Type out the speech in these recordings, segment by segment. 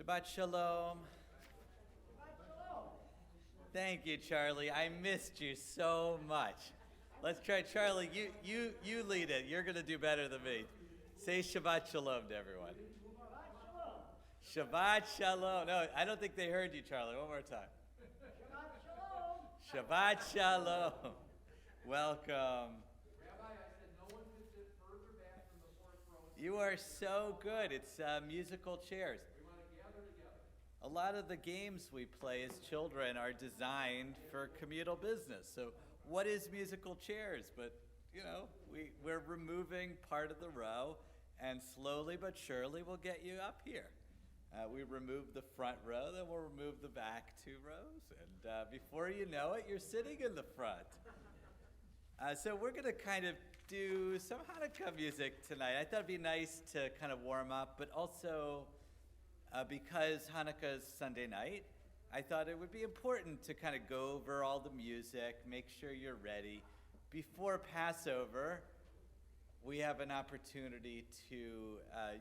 Shabbat shalom. Thank you, Charlie. I missed you so much. Let's try, Charlie. You lead it. You're going to do better than me. Say Shabbat shalom to everyone. Shabbat shalom. No, I don't think they heard you, Charlie. One more time. Shabbat shalom. Welcome. Rabbi, I said no one could sit further back from the fourth row. You are so good. It's musical chairs. We want to gather together. A lot of the games we play as children are designed for communal business. So what is musical chairs? But, we're removing part of the row, and slowly but surely we'll get you up here. We remove the front row, then we'll remove the back 2 rows, and before you know it, you're sitting in the front. So we're going to kind of do some Hanukkah music tonight. I thought it'd be nice to kind of warm up, but also because Hanukkah is Sunday night, I thought it would be important to kind of go over all the music, make sure you're ready. Before Passover, we have an opportunity to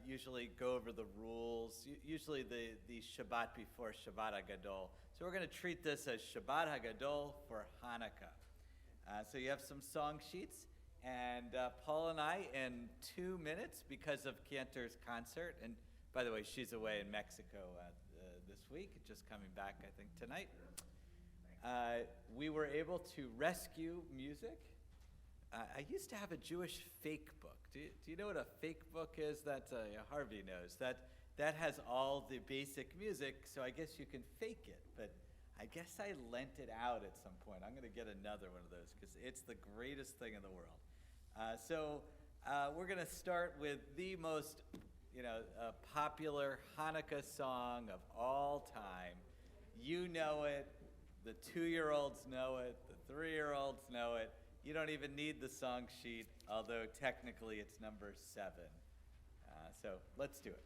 usually go over the rules, usually the Shabbat before Shabbat HaGadol. So we're going to treat this as Shabbat HaGadol for Hanukkah. So you have some song sheets, and Paul and I, in 2 minutes, because of Cantor's concert, and by the way, she's away in Mexico this week, just coming back, I think, tonight. We were able to rescue music. I used to have a Jewish fake book. Do you know what a fake book is? That Harvey knows. That has all the basic music, so I guess you can fake it. But I guess I lent it out at some point. I'm going to get another one of those because it's the greatest thing in the world. So we're going to start with the most popular Hanukkah song of all time. You know it. The 2-year-olds know it. The 3-year-olds know it. You don't even need the song sheet, although technically it's number 7. So let's do it.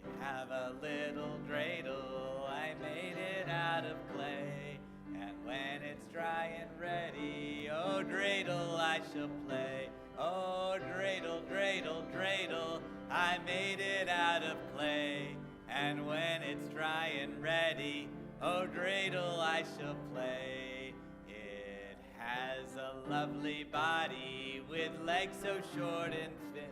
I have a little dreidel, I made it out of clay, and when it's dry and ready, oh dreidel I shall play. Oh dreidel, dreidel, dreidel, I made it out of clay, and when it's dry and ready, oh dreidel I shall play. It has a lovely body with legs so short and thin,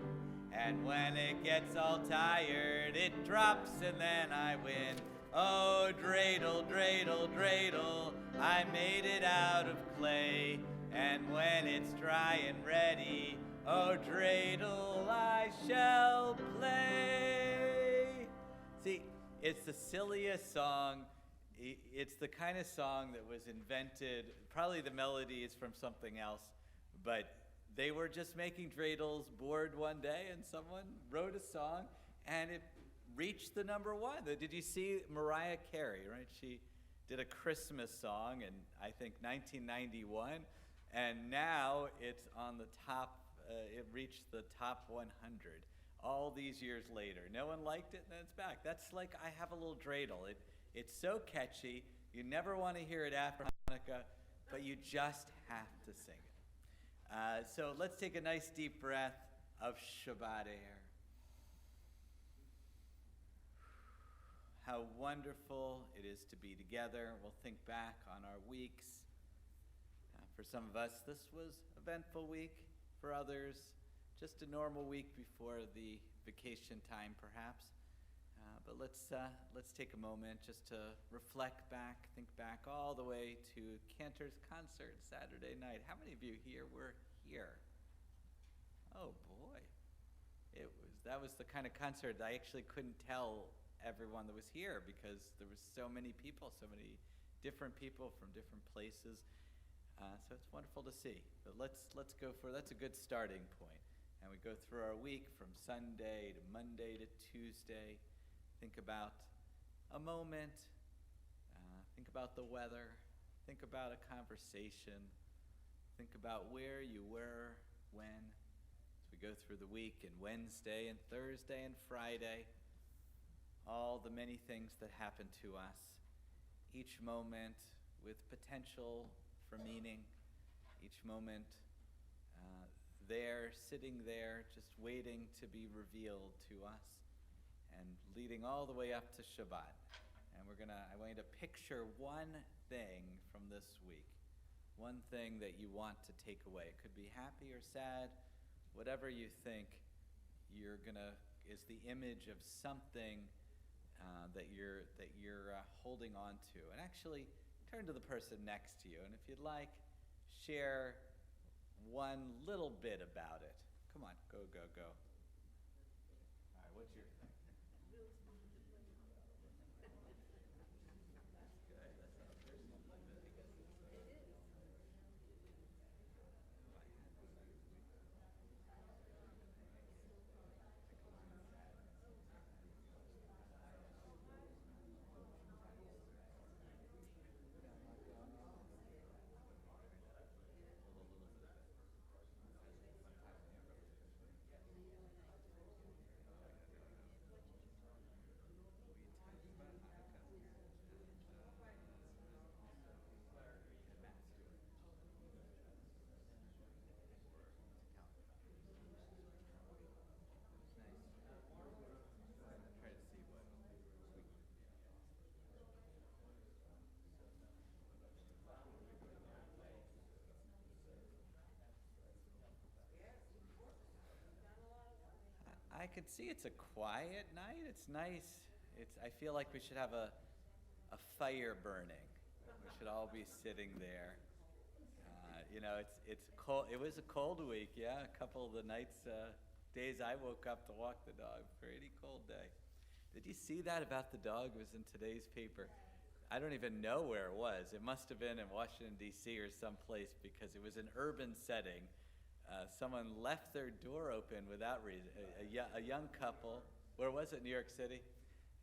and when it gets all tired, it drops and then I win. Oh dreidel, dreidel, dreidel, I made it out of clay, and when it's dry and ready, oh dreidel I shall play. See, it's the silliest song. It's the kind of song that was invented, probably the melody is from something else, but they were just making dreidels, bored one day, and someone wrote a song, and it reached the number 1. Did you see Mariah Carey, right? She did a Christmas song in, I think, 1991, and now it's on the top, it reached the top 100 all these years later. No one liked it, and then it's back. That's like I Have a Little Dreidel. It's so catchy, you never want to hear it after Hanukkah, but you just have to sing it. So let's take a nice deep breath of Shabbat air. How wonderful it is to be together. We'll think back on our weeks. For some of us, this was an eventful week. For others, just a normal week before the vacation time, perhaps. But let's take a moment just to reflect back, think back all the way to Cantor's concert Saturday night. How many of you here were here? Oh boy, that was the kind of concert that I actually couldn't tell everyone that was here because there was so many people, so many different people from different places. So it's wonderful to see. But let's go for, that's a good starting point. And we go through our week from Sunday to Monday to Tuesday. Think about a moment. Think about the weather. Think about a conversation. Think about where you were, when. As we go through the week, and Wednesday and Thursday and Friday, all the many things that happen to us. Each moment with potential for meaning. Each moment there, sitting there, just waiting to be revealed to us, and leading all the way up to Shabbat. And I want you to picture one thing from this week, one thing that you want to take away. It could be happy or sad, whatever you think is the image of something that you're holding on to. And actually, turn to the person next to you, and if you'd like, share one little bit about it. Come on, go. All right, what's your thing? I could see it's a quiet night. It's nice. I feel like we should have a fire burning. We should all be sitting there. It's cold. It was a cold week, yeah. A couple of the days I woke up to walk the dog. Pretty cold day. Did you see that about the dog? It was in today's paper. I don't even know where it was. It must have been in Washington, D.C. or someplace, because it was an urban setting. Someone left their door open without reason. A young couple. Where was it? New York City?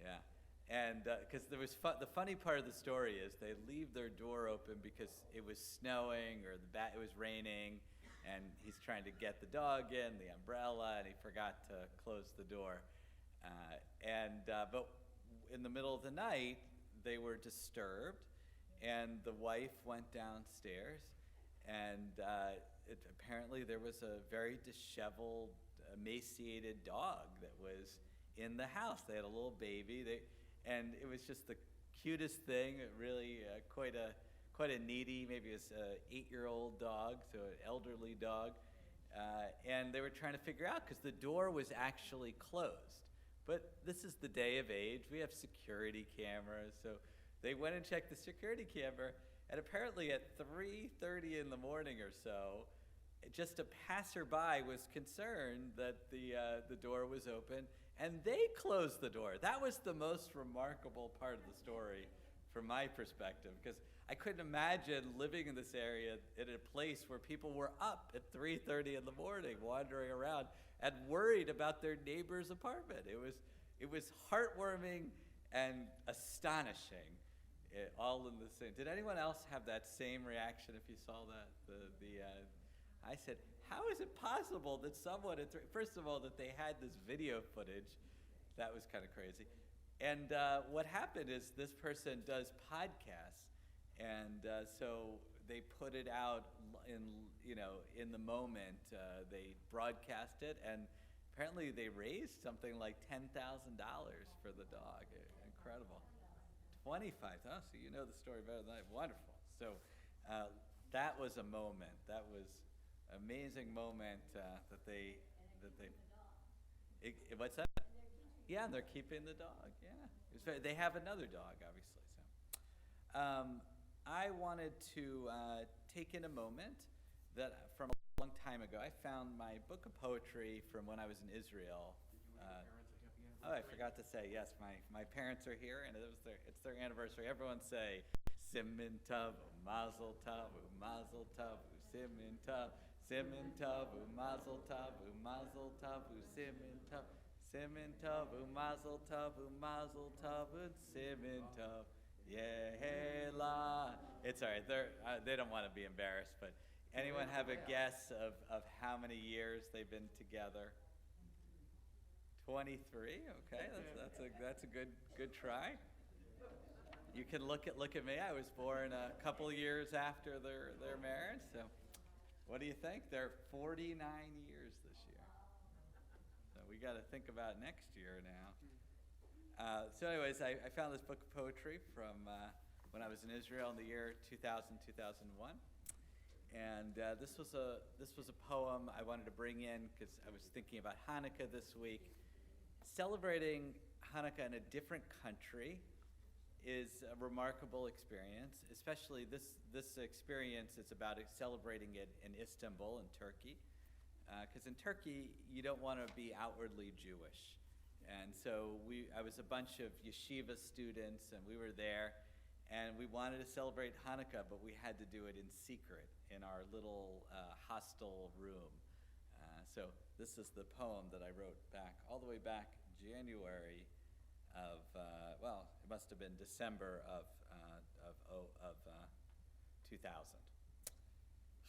Yeah. And because the funny part of the story is they leave their door open because it was snowing or it was raining, and he's trying to get the dog in, the umbrella, and he forgot to close the door. But in the middle of the night, they were disturbed, and the wife went downstairs, and apparently there was a very disheveled, emaciated dog that was in the house. They had a little baby, and it was just the cutest thing. Really, quite a needy, maybe it was an 8-year-old dog, so an elderly dog, and they were trying to figure out because the door was actually closed. But this is the day of age. We have security cameras, so they went and checked the security camera, and apparently at 3:30 in the morning or so, just a passerby was concerned that the door was open, and they closed the door. That was the most remarkable part of the story from my perspective, because I couldn't imagine living in this area in a place where people were up at 3:30 in the morning, wandering around and worried about their neighbor's apartment. It was heartwarming and astonishing, all in the same. Did anyone else have that same reaction if you saw that? I said, how is it possible that someone, first of all, that they had this video footage? That was kind of crazy. And what happened is this person does podcasts, and so they put it out in the moment. They broadcast it, and apparently they raised something like $10,000 for the dog. Incredible. 25. Oh, so you know the story better than I. Wonderful. So that was a moment. That was an amazing moment what's that? Yeah, and they're keeping the dog. Yeah, they have another dog, obviously. So, I wanted to take in a moment that from a long time ago. I found my book of poetry from when I was in Israel. Did you wish your parents a happy anniversary? Oh, I forgot to say, yes, my parents are here, and it's their anniversary. Everyone say, Simin Tov, Mazel Tov, Mazel Tov, Simin Tov, Simin Tov, Mazel Tov, Mazel Tov, Simin Tov, Simin Tov, Mazel Tov, Mazel Tov, Simin Tov, Yehela. It's all right. They don't want to be embarrassed, but anyone have a guess of how many years they've been together? 23. Okay, that's a good try. You can look at me. I was born a couple years after their marriage. So, what do you think? They're 49 years this year. So we got to think about next year now. So, anyways, I found this book of poetry from when I was in Israel in the year 2000, 2001. And this was a poem I wanted to bring in because I was thinking about Hanukkah this week. Celebrating Hanukkah in a different country is a remarkable experience, especially this experience is about celebrating it in Istanbul in Turkey. Because in Turkey, you don't want to be outwardly Jewish. And so I was a bunch of yeshiva students, and we were there, and we wanted to celebrate Hanukkah, but we had to do it in secret in our little hostel room. So this is the poem that I wrote all the way back January of, it must have been December of 2000.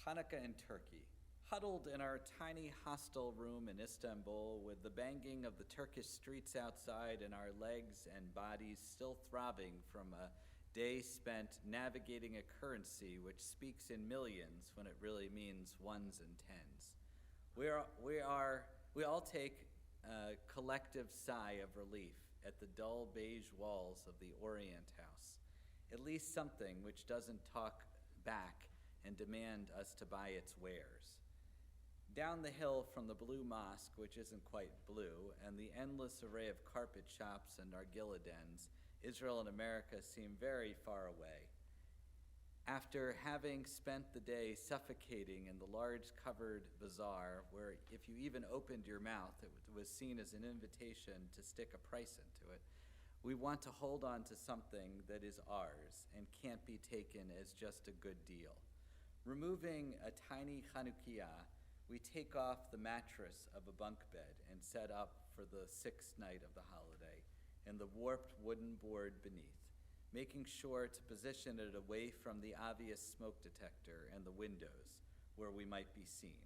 Hanukkah in Turkey. Huddled in our tiny hostel room in Istanbul with the banging of the Turkish streets outside and our legs and bodies still throbbing from a day spent navigating a currency which speaks in millions when it really means ones and tens. We all take a collective sigh of relief at the dull beige walls of the Orient House, at least something which doesn't talk back and demand us to buy its wares. Down the hill from the blue mosque, which isn't quite blue, and the endless array of carpet shops and nargillah dens, Israel and America seem very far away. After having spent the day suffocating in the large covered bazaar, where if you even opened your mouth, it was seen as an invitation to stick a price into it, we want to hold on to something that is ours and can't be taken as just a good deal. Removing a tiny Chanukiah, we take off the mattress of a bunk bed and set up for the sixth night of the holiday in the warped wooden board beneath, making sure to position it away from the obvious smoke detector and the windows where we might be seen.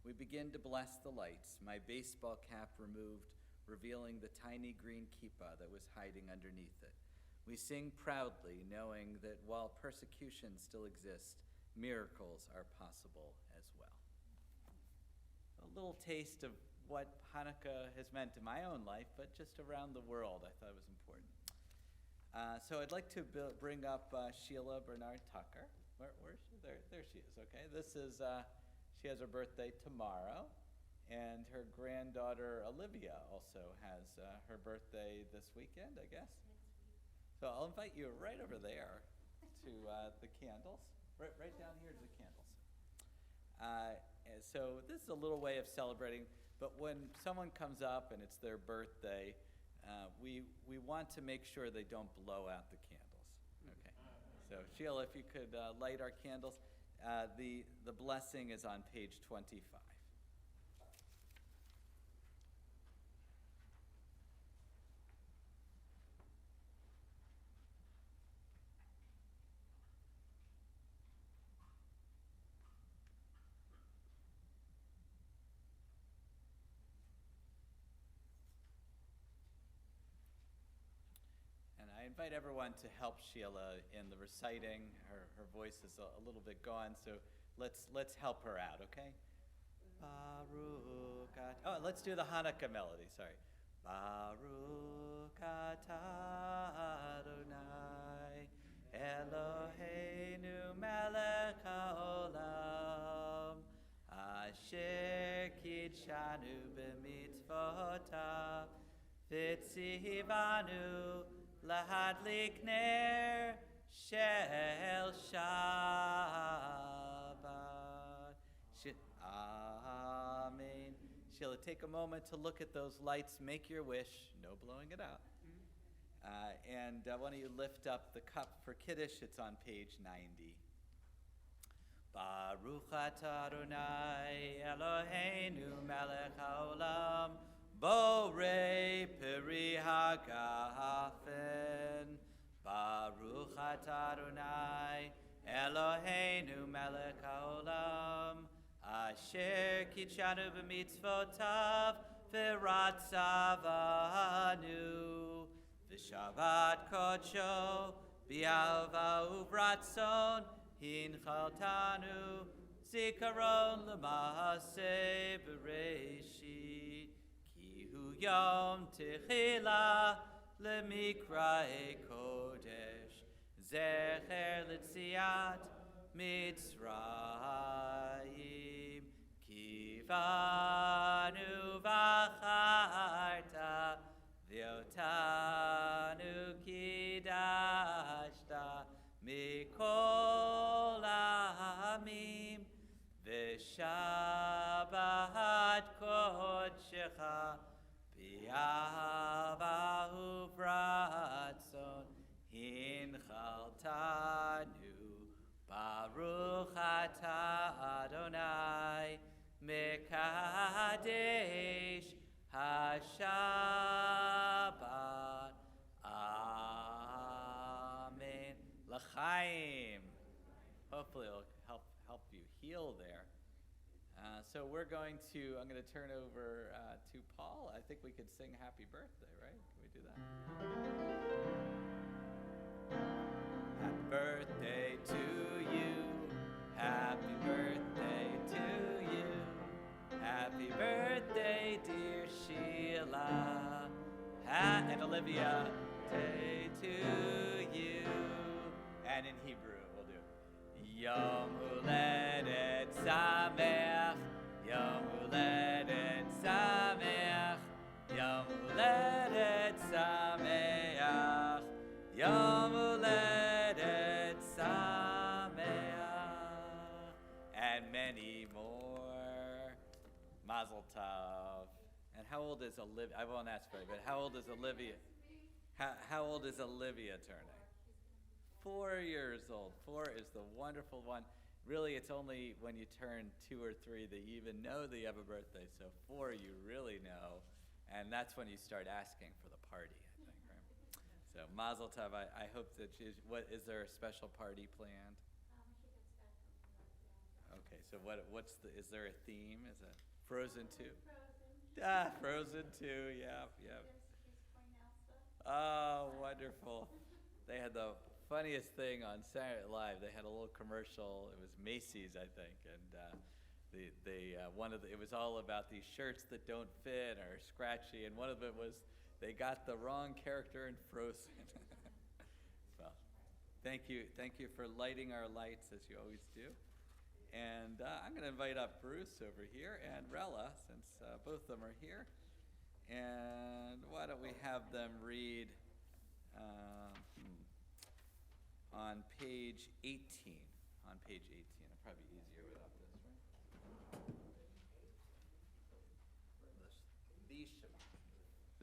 We begin to bless the lights, my baseball cap removed, revealing the tiny green kippah that was hiding underneath it. We sing proudly, knowing that while persecution still exists, miracles are possible as well. A little taste of what Hanukkah has meant in my own life, but just around the world I thought it was important. So I'd like to bring up Sheila Bernard Tucker. Where is she? There she is, okay. She has her birthday tomorrow, and her granddaughter Olivia also has her birthday this weekend, I guess. Next week. So I'll invite you right over there to the candles. Right down here to the candles. And so this is a little way of celebrating, but when someone comes up and it's their birthday, we want to make sure they don't blow out the candles. Okay. So Sheila, if you could light our candles. The blessing is on page 25. I invite everyone to help Sheila in the reciting. Her voice is a little bit gone, so let's help her out, okay? Baruch atah. Oh, let's do the Hanukkah melody, sorry. Baruch atah Adonai Eloheinu melech haolam asher kidshanu b'mitzvotav v'tzivanu Lahadlik ner shel Shabbat. Amen. Sheila, take a moment to look at those lights. Make your wish. No blowing it out. And why don't you lift up the cup for Kiddush? It's on page 90. Baruch atah Adonai Eloheinu melech haolam Borei peri hagafen, Baruch atah Adonai Eloheinu melech haolam, asher kidshanu b'mitzvotav v'ratzavanu, v'shabbat kodsho Biava uvratzon hinchaltanu zikaron lemase bereshit ki hu yom techila lemikra kodesh zecher litziat Mitzrayim kivanu v'acharta v'otanu kidashta mikol ha'amim v'shabbat kodshecha b'yavahu v'ratzon hinchaltanu Baruch atah Adonai mekadesh hashabbat. Amen. L'chaim. Hopefully it'll help you heal there. So I'm going to turn over to Paul. I think we could sing Happy Birthday, right? Can we do that? Happy birthday to you. Happy birthday to you. Happy birthday, dear Sheila. And Olivia. Day to you. And in Hebrew, we'll do Yom Huledet Sameach. Yom Huledet Sameach. Yom Huledet Sameach. Yom Huledet Sameach. And many more. Mazel Tov. And how old is Olivia? I won't ask for it, but how old is Olivia? How old is Olivia turning? 4 years old. 4 is the wonderful one. Really, it's only when you turn 2 or 3 that you even know that you have a birthday. So 4, you really know. And that's when you start asking for the party, I think, right? So Mazel Tov. I hope that is there a special party planned? Okay, so is there a theme? Is it Frozen 2? Frozen 2, yeah. Oh, wonderful. They had the funniest thing on Saturday Night Live. They had a little commercial. It was Macy's, I think, and it was all about these shirts that don't fit or are scratchy, and one of them was they got the wrong character in Frozen. Well, thank you for lighting our lights as you always do. And I'm going to invite up Bruce over here and Rella, since both of them are here. And why don't we have them read on page 18. On page 18. It'll probably be easier without this, right?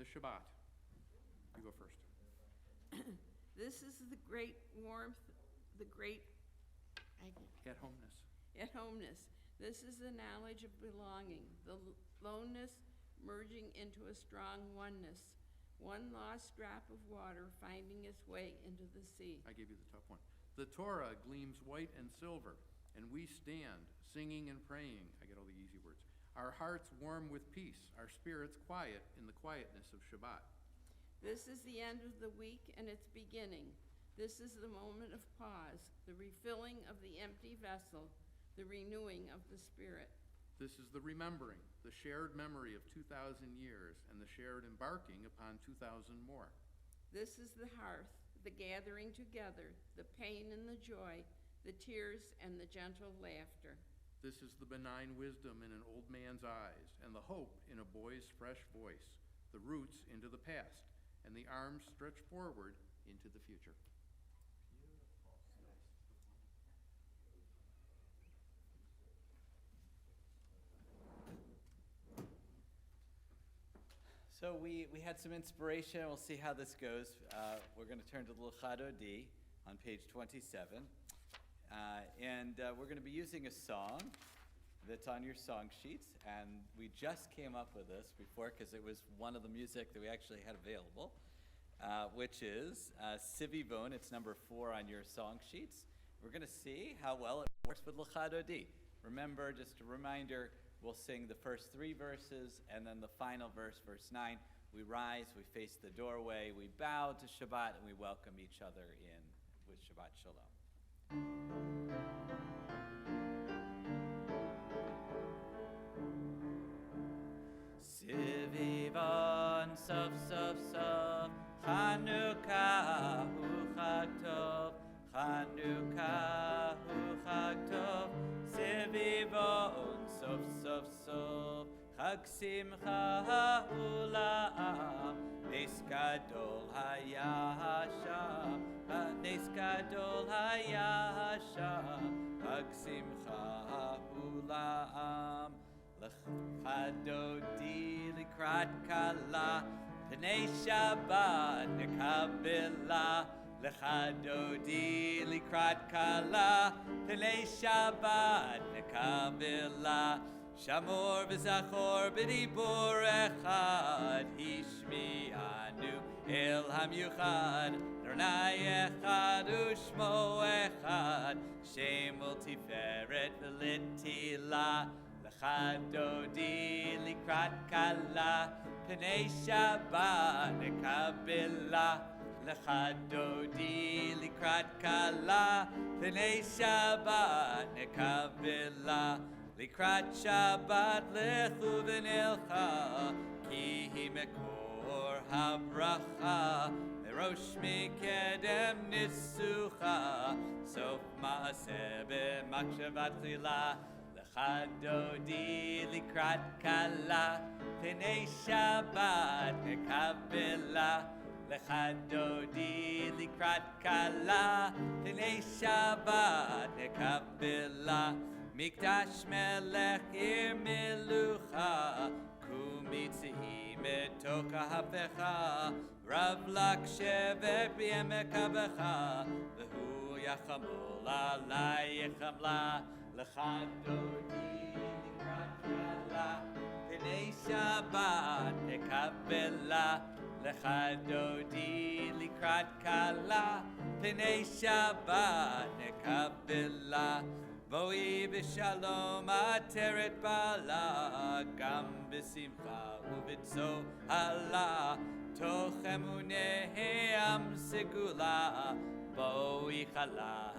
The Shabbat. You go first. This is the great warmth, the great At homeness. at homeness. This is the knowledge of belonging, the loneness merging into a strong oneness, one lost drop of water finding its way into the sea. I gave you the tough one. The Torah gleams white and silver, and we stand singing and praying. I get all the easy words. Our hearts warm with peace, our spirits quiet in the quietness of Shabbat. This is the end of the week and its beginning. This is the moment of pause, the refilling of the empty vessel, the renewing of the spirit. This is the remembering, the shared memory of 2,000 years and the shared embarking upon 2,000 more. This is the hearth, the gathering together, the pain and the joy, the tears and the gentle laughter. This is the benign wisdom in an old man's eyes and the hope in a boy's fresh voice, the roots into the past and the arms stretched forward into the future. So we had some inspiration. We'll see how this goes. We're going to turn to L'chad Odi on page 27. We're going to be using a song that's on your song sheets. And we just came up with this before because it was one of the music that we actually had available, which is Sivivon. It's number 4 on your song sheets. We're going to see how well it works with L'chad Odi. Remember, just a reminder, we'll sing the first 3 verses, and then the final verse, verse 9. We rise, we face the doorway, we bow to Shabbat, and we welcome each other in with Shabbat Shalom. Sivivon sof sof sof Chanukah hu Chag Tov Chanukah hu Chag Tov Sivivon sof sof sof Chag Simcha Ula'am Nes Gadol Haya Hasham Nes Gadol Haya Hasham Chag Simcha Ula'am L'chadodi likrat kala P'nei Shabbat nekabela L'chadodi likrat kala P'nei Shabbat nekabela Shamor v'zachor b'dibur echad Hishmi'anu el hamyuchad Adonai echad u'shmo echad Shem ul tiferet v'litila L'chadodi likrat kala P'nei Shabbat nekabela L'chadodi likrat kala P'nei Shabbat nekabela Likrat Shabbat lechu v'nilcha Ki hi mekor habracha Merosh mikedem nisucha Sof ma'aseh b'makshavat chila L'chadodi likrat kala P'nei Shabbat nekabela L'chadodi likrat kala P'nei Shabbat nekabela Mikdash melech ir milucha Kumitzi metoka hafecha Rav lak shevet b'yemek havecha V'hu yachamol alai yechamla L'chadodi likrat kala P'nei Shabbat nekabela L'chadodi likrat kala P'nei Shabbat nekabela Boi b'shalom ateret bala Gam b'simcha u'b'tzo hala Toch emunei am segula Boi chala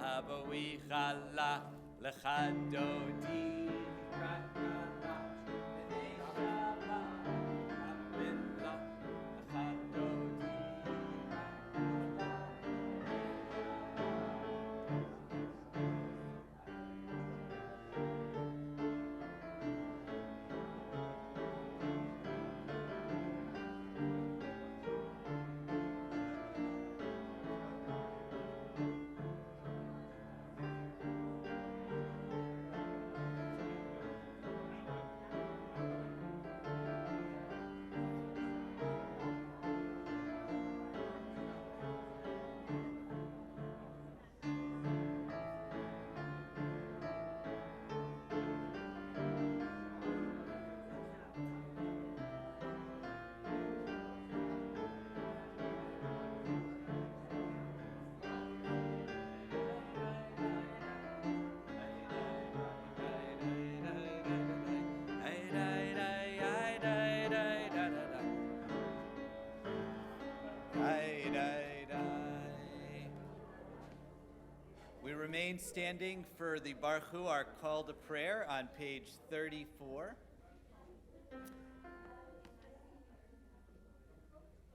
L'chadodi likrat kala P'nei Shabbat nekabela L'chadodi We remain standing for the Baruch Hu, our call to prayer, on page 34.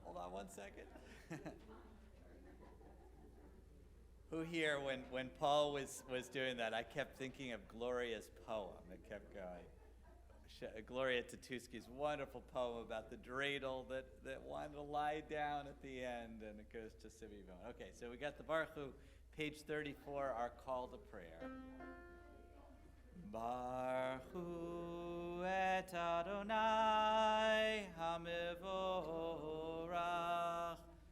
Hold on one second. Who here, when Paul was doing that, I kept thinking of Gloria's poem. It kept going. Gloria Tatuski's wonderful poem about the dreidel that wanted to lie down at the end, and it goes to Sivivon. Okay, so we got the Baruch Hu, page 34, our call to prayer. Baruch Hu et Adonai hamivorach,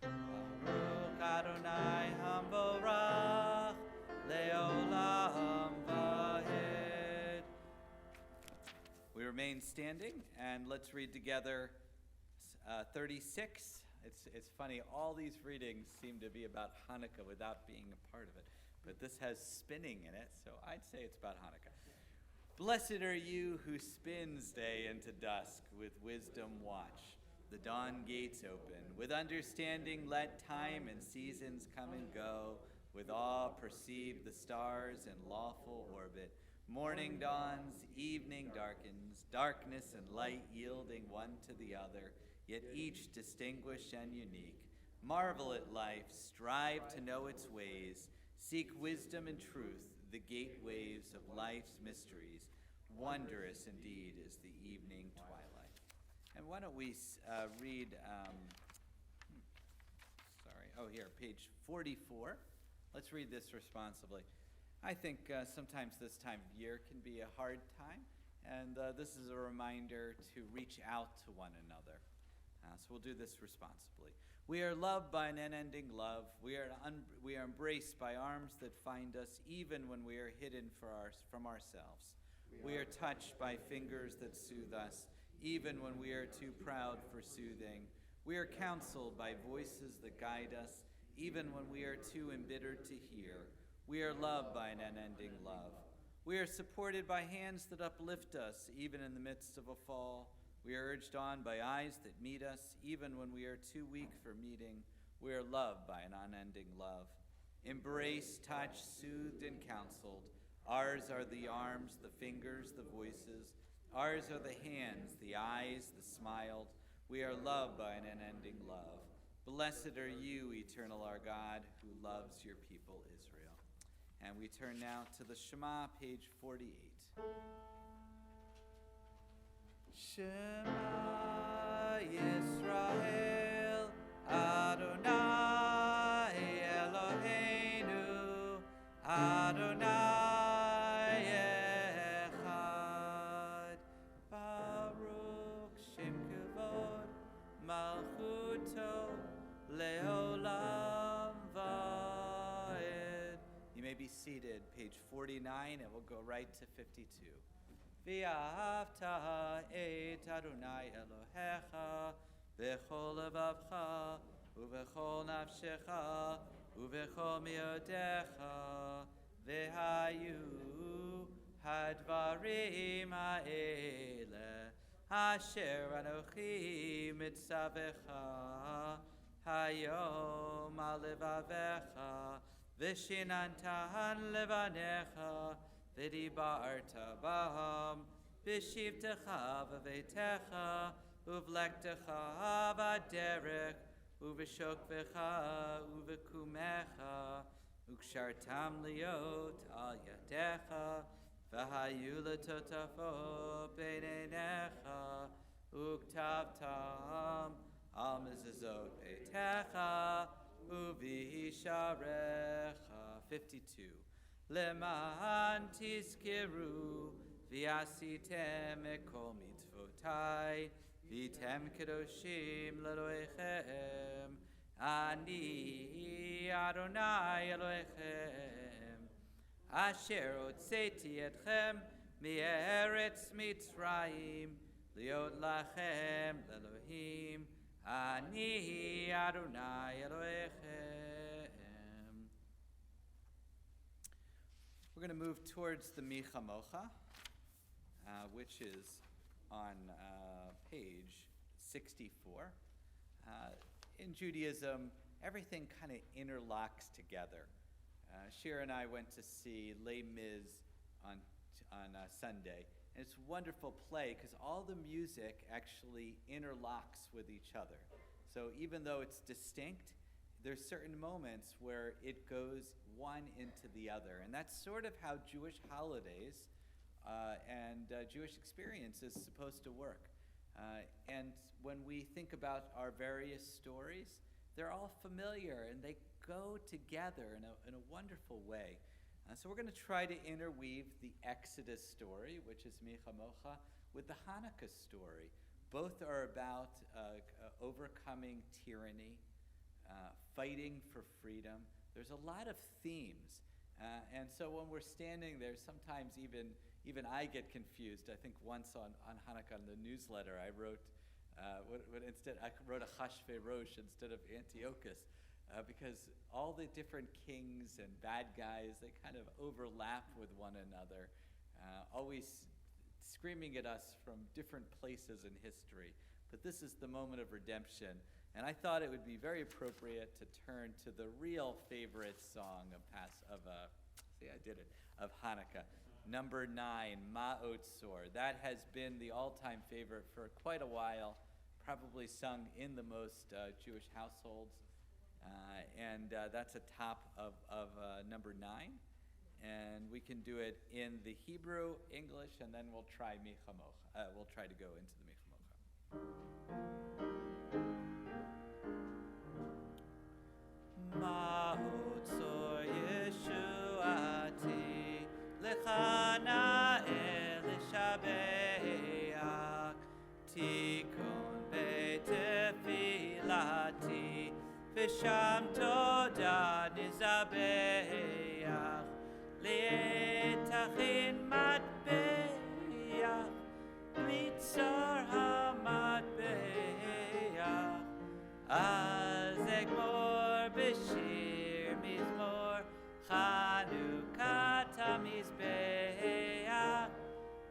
Baruch Adonai hamvorach, leolam va'ed. We remain standing, and let's read together 36. It's funny, all these readings seem to be about Hanukkah without being a part of it. But this has spinning in it, so I'd say it's about Hanukkah. Blessed are you who spins day into dusk, with wisdom watch. The dawn gates open. With understanding let time and seasons come and go. with awe perceive the stars in lawful orbit. Morning dawns, evening darkens, darkness and light yielding one to the other, yet each distinguished and unique. Marvel at life, strive to know its ways, seek wisdom and truth, the gateways of life's mysteries. Wondrous indeed is the evening twilight. And why don't we read, here, page 44. Let's read this responsibly. I think sometimes this time of year can be a hard time, and this is a reminder to reach out to one another. So we'll do this responsibly. We are loved by an unending love. We are embraced by arms that find us even when we are hidden from ourselves. We are touched by fingers that soothe us, even when we are too proud for soothing. We are counseled by voices that guide us, even when we are too embittered to hear. We are loved by an unending love. We are supported by hands that uplift us, even in the midst of a fall. We are urged on by eyes that meet us, even when we are too weak for meeting. We are loved by an unending love. Embraced, touched, soothed, and counseled. Ours are the arms, the fingers, the voices. Ours are the hands, the eyes, the smiles. We are loved by an unending love. Blessed are you, eternal our God, who loves your people Israel. And we turn now to the Shema, page 48. Shema Yisrael, Adonai Eloheinu, Adonai Echad, Baruch Shem Kavod, Malchuto, Leolam Vaed. You may be seated, page 49, and we'll go right to 52. V'ahavta et Adonai Elohecha v'chol levavcha u'v'chol nafshecha u'v'chol miodecha v'hayu hadvarim ha'ele asher anochi mitzavecha hayom al levavecha v'shinantan levanecha v'dibarta baham v'shivtecha v'veitecha uvlektecha v'derech uv'shokvecha uv'kumecha ukshartam liot al yadecha v'hayu letotafo beinenecha uktavtam al mezuzot beitecha uv'hisharecha. 52. Leman tizkiru v'asitem ekol mitzvotai v'tem kedoshim l'Elohechem ani Adonai Elohechem asher hotzeti etchem mi'eretz Mitzrayim liot lachem l'Elohim ani Adonai Elohechem. We're going to move towards the Micha Mocha, which is on page 64. In Judaism, everything kind of interlocks together. Shira and I went to see Les Mis on Sunday, and it's a wonderful play because all the music actually interlocks with each other. So even though it's distinct, there's certain moments where it goes one into the other. And that's sort of how Jewish holidays and Jewish experience is supposed to work. And when we think about our various stories, they're all familiar and they go together in a wonderful way. So we're going to try to interweave the Exodus story, which is Micha Mocha, with the Hanukkah story. Both are about overcoming tyranny, fighting for freedom. There's a lot of themes. And so when we're standing there, sometimes even I get confused. I think once on Hanukkah, on the newsletter, I wrote I wrote Achashverosh instead of Antiochus, because all the different kings and bad guys, they kind of overlap with one another, always screaming at us from different places in history. But this is the moment of redemption. And I thought it would be very appropriate to turn to the real favorite song of Hanukkah, number 9, Ma'ot Tzor. That has been the all-time favorite for quite a while, probably sung in the most Jewish households. And that's a top of number 9. And we can do it in the Hebrew, English, and then we'll try Michamocha. We'll try to go into the Michamocha. Ma'ot Tzor Yeshuati Lechana El Shabeach Tikun Be'tefilati V'sham Toda Nizabeach Li'etachin Matbeach Mitzar HaMatbeach Az Egmor B'shir Mizmor Chanukah HaMizbeach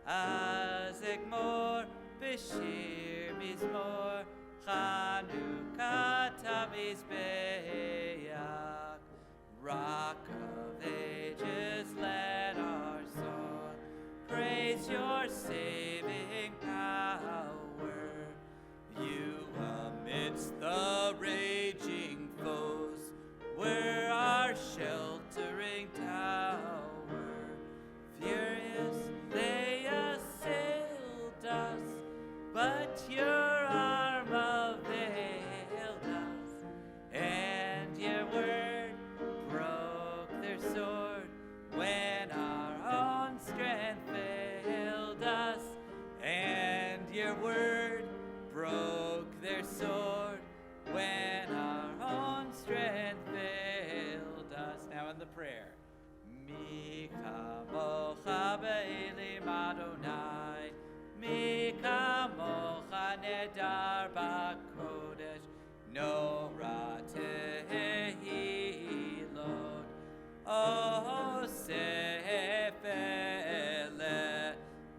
Az Egmor B'shir Mizmor Chanukah HaMizbeach Rock of Ages, let our song praise your saving power. You amidst the raging foes were our sheltering tower. Furious they assailed us, but your arm availed us, and your word broke their sword when our own strength failed us, and your word broke their sword when our own strength failed us. Now in the prayer. Mi kamocha be'elim Adonai, mi kamocha nedar b'kodesh, nora tehilot, o sefele,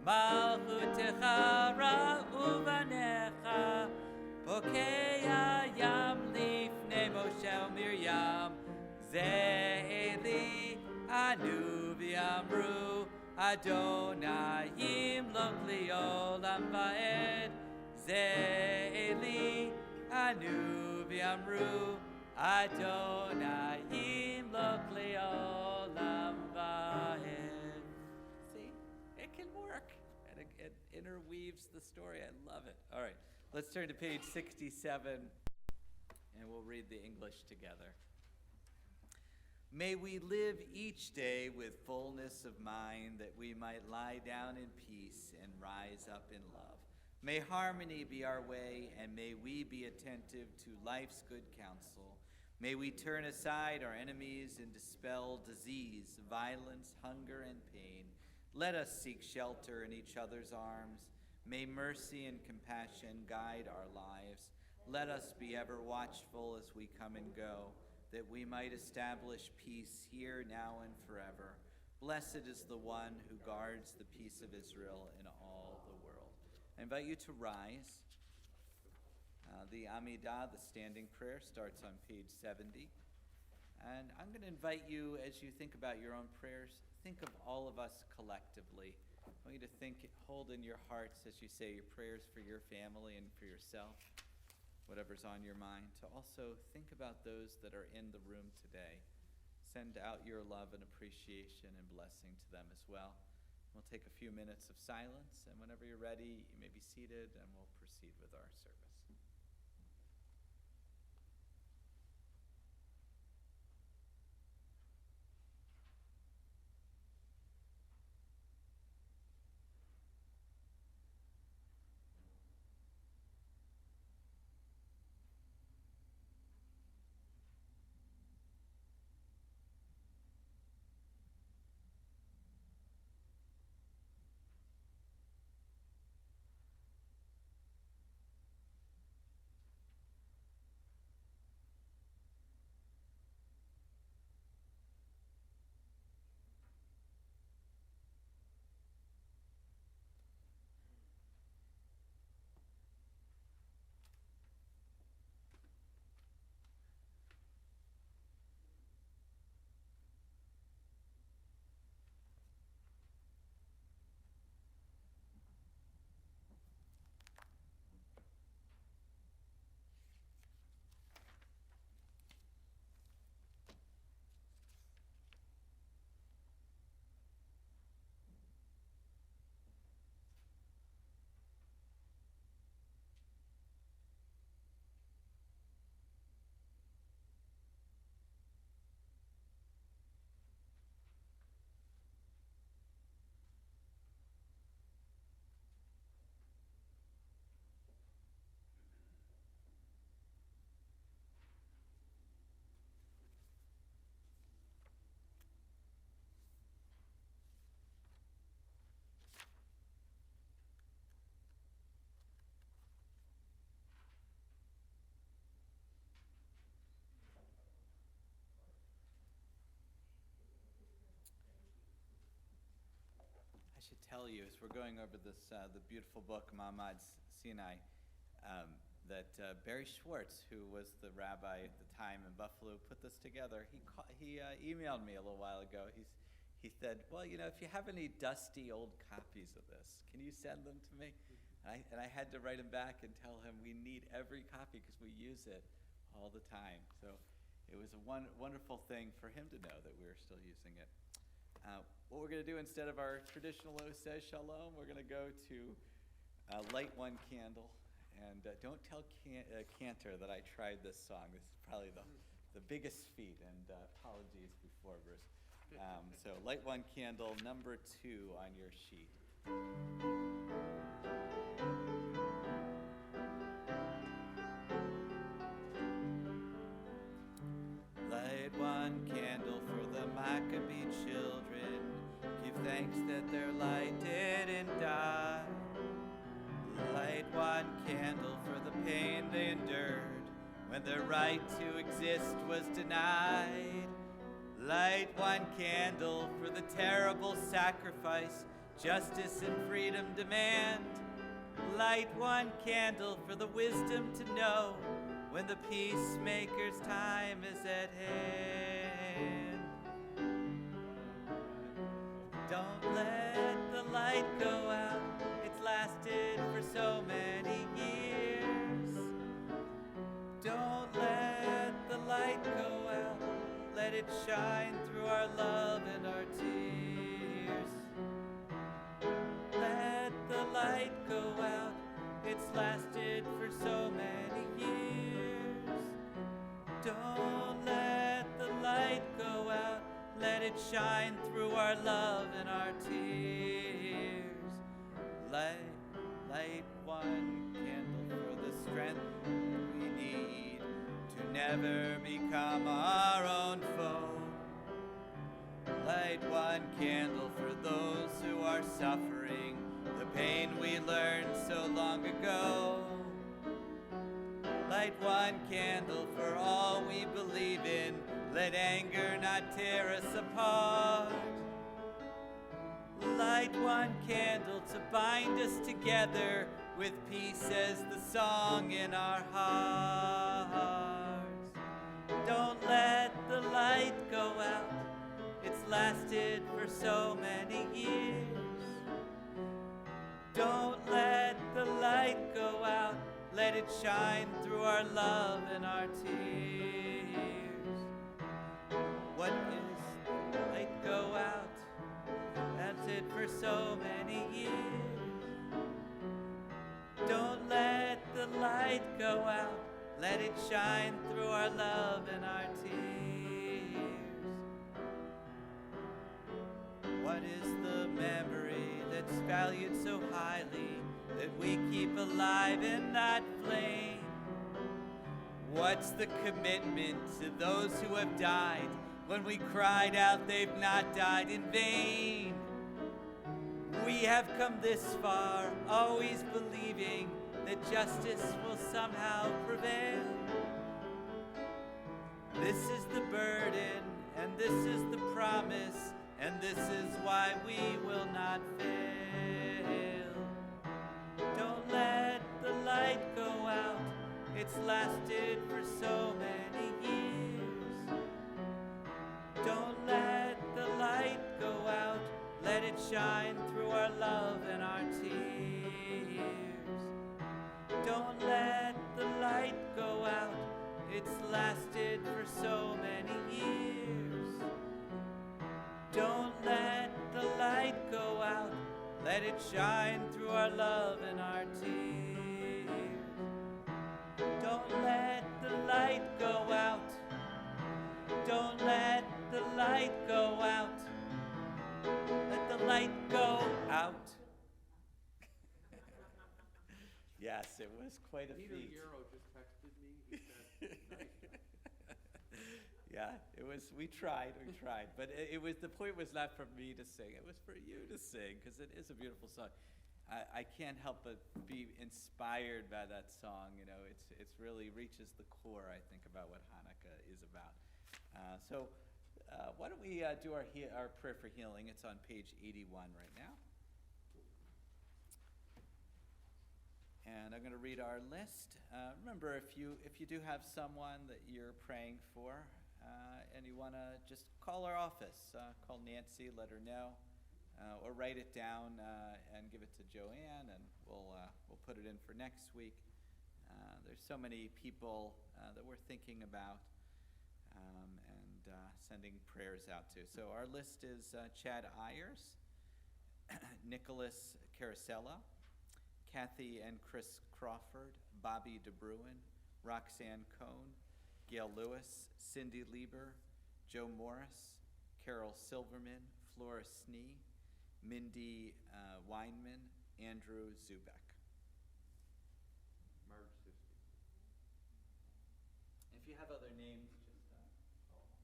malchutecha ra'u banecha, pokeya yam lifnei Moshe u'Miriam, ze'eli anu v'amru, Adonai yimlok li'olam va'ed, ze'eli anu v'amru, Adonai yimlok li'olam va'ed. See, it can work, and it interweaves the story. I love it. All right, let's turn to page 67, and we'll read the English together. May we live each day with fullness of mind, that we might lie down in peace and rise up in love. May harmony be our way, and may we be attentive to life's good counsel. May we turn aside our enemies and dispel disease, violence, hunger, and pain. Let us seek shelter in each other's arms. May mercy and compassion guide our lives. Let us be ever watchful as we come and go, that we might establish peace here, now, and forever. Blessed is the one who guards the peace of Israel in all the world. I invite you to rise. The Amidah, the standing prayer, starts on page 70. And I'm going to invite you, as you think about your own prayers, think of all of us collectively. I want you to hold in your hearts as you say your prayers for your family and for yourself, whatever's on your mind, to also think about those that are in the room today. Send out your love and appreciation and blessing to them as well. We'll take a few minutes of silence, and whenever you're ready, you may be seated, and we'll proceed with our service. tell you, as we're going over this, the beautiful book, Mamad's Sinai, that Barry Schwartz, who was the rabbi at the time in Buffalo, put this together. He emailed me a little while ago. He said, well, you know, if you have any dusty old copies of this, can you send them to me? And I had to write him back and tell him we need every copy because we use it all the time. So it was a wonderful thing for him to know that we were still using it. What we're going to do instead of our traditional O Says Shalom, we're going to go to light one candle. And don't tell Cantor that I tried this song. This is probably the biggest feat, and apologies before, Bruce. So light one candle, number 2 on your sheet. Light one candle for the Maccabee children. Give thanks that their light didn't die. Light one candle for the pain they endured when their right to exist was denied. Light one candle for the terrible sacrifice justice and freedom demand. Light one candle for the wisdom to know when the peacemaker's time is at hand. Don't let the light go out. It's lasted for so many years. Don't let the light go out. Let it shine through our love and our tears. Let the light go out. It's lasted for so many years. Don't let the light go out. Let it shine through our love and our tears. Light one candle for the strength we need to never become our own foe. Light one candle for those who are suffering the pain we learned so long ago. Light one candle for all we believe in. Let anger not tear us apart. Light one candle to bind us together with peace as the song in our hearts. Don't let the light go out. It's lasted for so many years. Don't let the light go out. Let it shine through our love and our tears. What is the light go out? That's it for so many years. Don't let the light go out. Let it shine through our love and our tears. What is the memory that's valued so highly that we keep alive in that flame? What's the commitment to those who have died when we cried out they've not died in vain? We have come this far, always believing that justice will somehow prevail. This is the burden, and this is the promise, and this is why we will not fail. Don't let the light go out. It's lasted for so many years. Don't let the light go out. Let it shine through our love and our tears. Don't let the light go out. It's lasted for so many years. Don't let the light go out. Let it shine through our love and our tears. Don't let the light go out. Don't let the light go out. Let the light go out. Yes, it was quite a Peter feat. Yarrow just texted me. He said, nice. Yeah, it was. We tried, but it was. The point was not for me to sing. It was for you to sing, because it is a beautiful song. I can't help but be inspired by that song. You know, it's really reaches the core, I think, about what Hanukkah is about. Why don't we do our prayer for healing? It's on page 81 right now. And I'm going to read our list. Remember, if you do have someone that you're praying for, and you want to just call our office, call Nancy, let her know, or write it down and give it to Joanne, and we'll put it in for next week. There's so many people that we're thinking about and sending prayers out to. So our list is Chad Ayers, Nicholas Carasella, Kathy and Chris Crawford, Bobby DeBruin, Roxanne Cohn, Gail Lewis, Cindy Lieber, Joe Morris, Carol Silverman, Flora Snee, Mindy Weinman, Andrew Zubek. Marge Siskey. If you have other names, just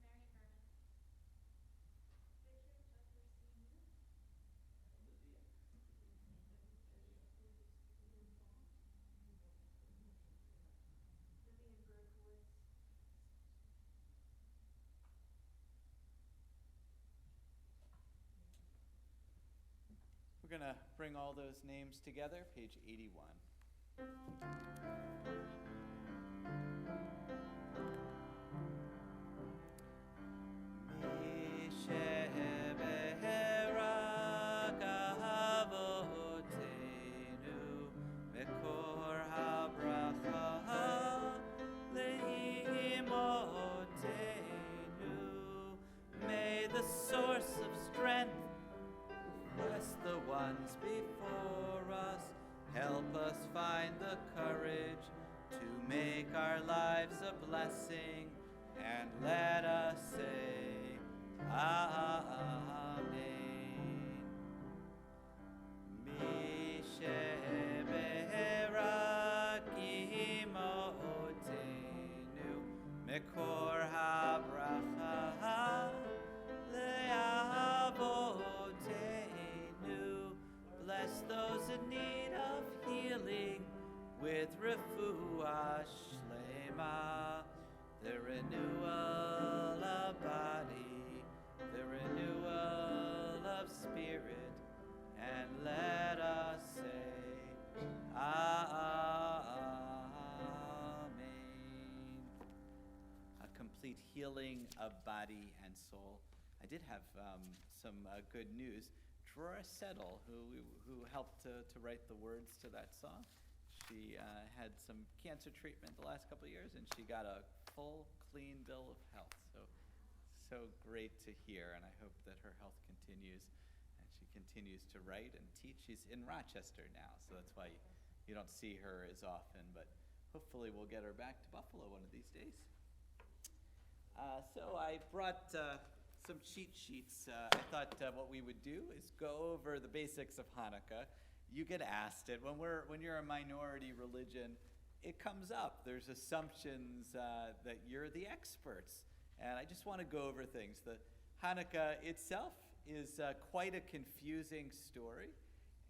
we're going to bring all those names together, page 81. May the source of strength bless the ones before us. Help us find the courage to make our lives a blessing, and let us say, Amen. Misheberaki mo'otenu mekor habracha le'avotenu. Bless those in need of healing with refuah shlema, the renewal of body, the renewal of spirit, and let us say, Amen. A complete healing of body and soul. I did have some good news. Drora Settle, who helped to write the words to that song, she had some cancer treatment the last couple of years, and she got a full, clean bill of health. So great to hear, and I hope that her health continues, and she continues to write and teach. She's in Rochester now, so that's why you don't see her as often, but hopefully we'll get her back to Buffalo one of these days. So I brought some cheat sheets. I thought what we would do is go over the basics of Hanukkah. You get asked it. When you're a minority religion, it comes up. There's assumptions that you're the experts. And I just want to go over things. The Hanukkah itself is quite a confusing story.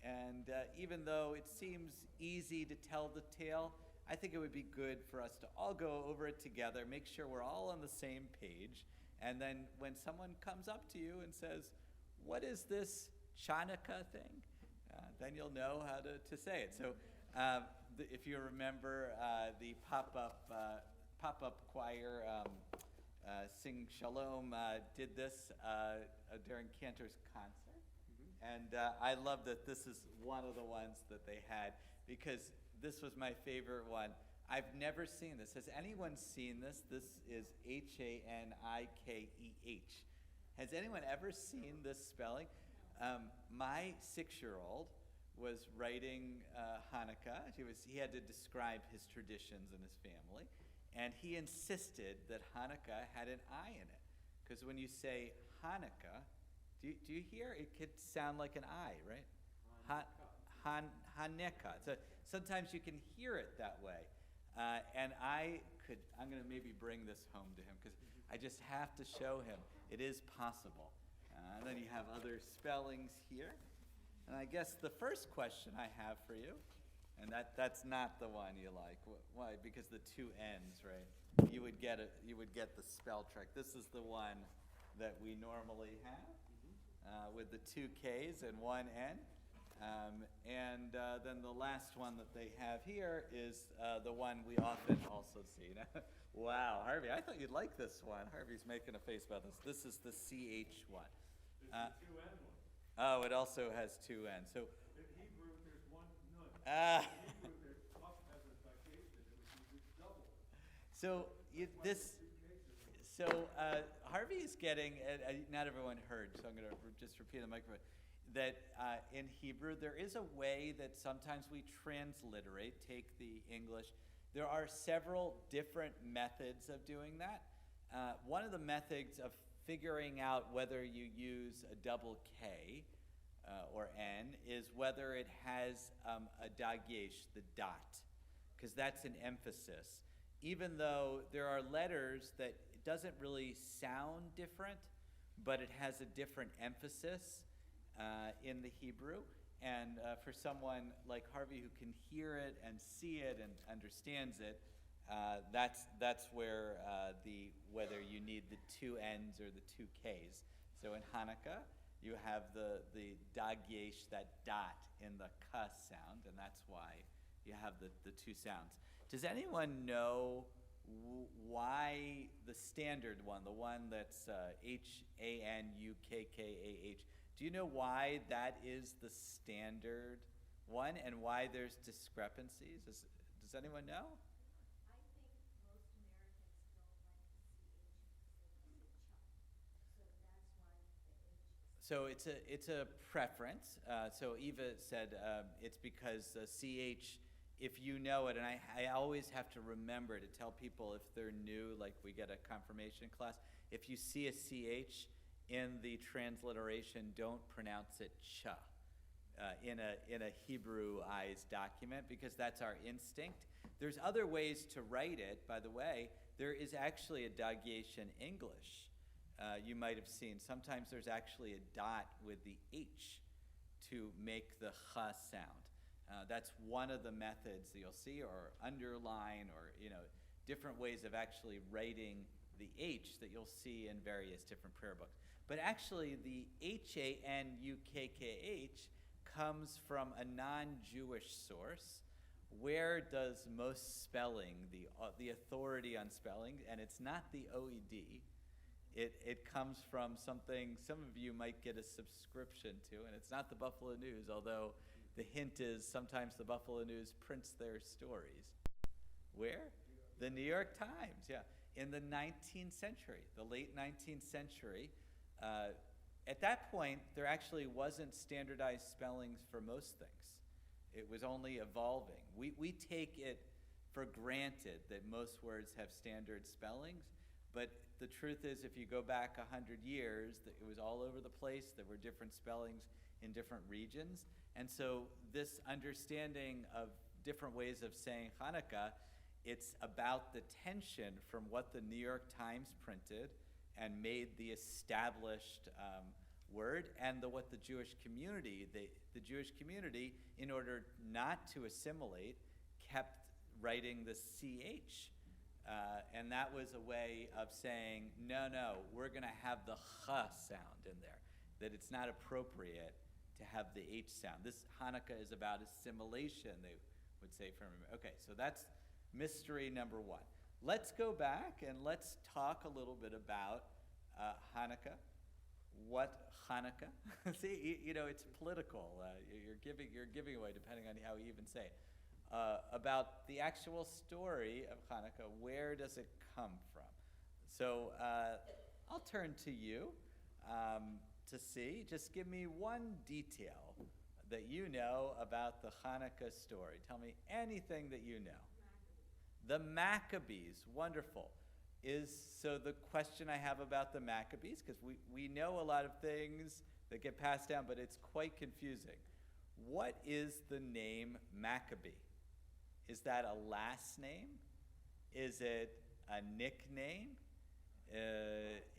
And even though it seems easy to tell the tale, I think it would be good for us to all go over it together, make sure we're all on the same page. And then when someone comes up to you and says, what is this Chanukah thing? Then you'll know how to say it. So if you remember, the pop-up choir, Sing Shalom, did this during Cantor's concert. And I love that this is one of the ones that they had, because this was my favorite one. I've never seen this. Has anyone seen this? This is Hanikeh. Has anyone ever seen this spelling? My 6-year-old was writing Hanukkah. He had to describe his traditions in his family, and he insisted that Hanukkah had an I in it, because when you say Hanukkah, do you hear? It could sound like an I, right? Hanukkah. So sometimes you can hear it that way. And I'm going to maybe bring this home to him, because I just have to show him it is possible. And then you have other spellings here. And I guess the first question I have for you, and that's not the one you like. Why? Because the two N's, right? You would get the spell check. This is the one that we normally have with the two K's and one N. Then the last one that they have here is the one we often also see. Wow, Harvey, I thought you'd like this one. Harvey's making a face about this. This is the CH one. This is the 2N one. Oh, it also has two N's. So, In Hebrew, there's one nun. ah, In Hebrew, there's tough as a vacation, which is double. so Harvey is getting, not everyone heard, so I'm going to just repeat the microphone, that in Hebrew there is a way that sometimes we transliterate, take the English. There are several different methods of doing that. One of the methods of figuring out whether you use a double K or N is whether it has a dagesh, the dot, because that's an emphasis. Even though there are letters that it doesn't really sound different, but it has a different emphasis in the Hebrew. And for someone like Harvey who can hear it and see it and understands it, that's where whether you need the two N's or the two K's. So in Hanukkah, you have the dagesh, that dot in the ka sound, and that's why you have the two sounds. Does anyone know why the standard one, the one that's Hanukkah, do you know why that is the standard one and why there's discrepancies? Does anyone know? I think most Americans don't like to see H because it's a ch. So that's why the H is. So it's a preference. So Eva said it's because CH, if you know it, and I always have to remember to tell people if they're new, like we get a confirmation class, if you see a CH in the transliteration, don't pronounce it cha in a Hebrewized document, because that's our instinct. There's other ways to write it, by the way. There is actually a dagesh in English. You might have seen, sometimes there's actually a dot with the H to make the cha sound. That's one of the methods that you'll see, or underline, or different ways of actually writing the H that you'll see in various different prayer books. But actually, the Hanukkah comes from a non-Jewish source. Where does most spelling, the authority on spelling, and it's not the OED, it comes from something some of you might get a subscription to, and it's not the Buffalo News, although the hint is sometimes the Buffalo News prints their stories. Where? The New York Times, yeah. In the 19th century, the late 19th century, at that point, there actually wasn't standardized spellings for most things. It was only evolving. We take it for granted that most words have standard spellings, but the truth is, if you go back 100 years, it was all over the place. There were different spellings in different regions. And so this understanding of different ways of saying Hanukkah, it's about the tension from what the New York Times printed and made the established word, and what the Jewish community, the Jewish community, in order not to assimilate, kept writing the CH. And that was a way of saying, no, we're going to have the ch sound in there, that it's not appropriate to have the H sound. This Hanukkah is about assimilation, they would say from. Okay, so that's mystery number one. Let's go back and let's talk a little bit about Hanukkah. What Hanukkah? See, it's political. You're giving away, depending on how you even say it. About the actual story of Hanukkah. Where does it come from? So I'll turn to you to see. Just give me one detail that you know about the Hanukkah story. Tell me anything that you know. The Maccabees, wonderful. So the question I have about the Maccabees, because we know a lot of things that get passed down, but it's quite confusing. What is the name Maccabee? Is that a last name? Is it a nickname?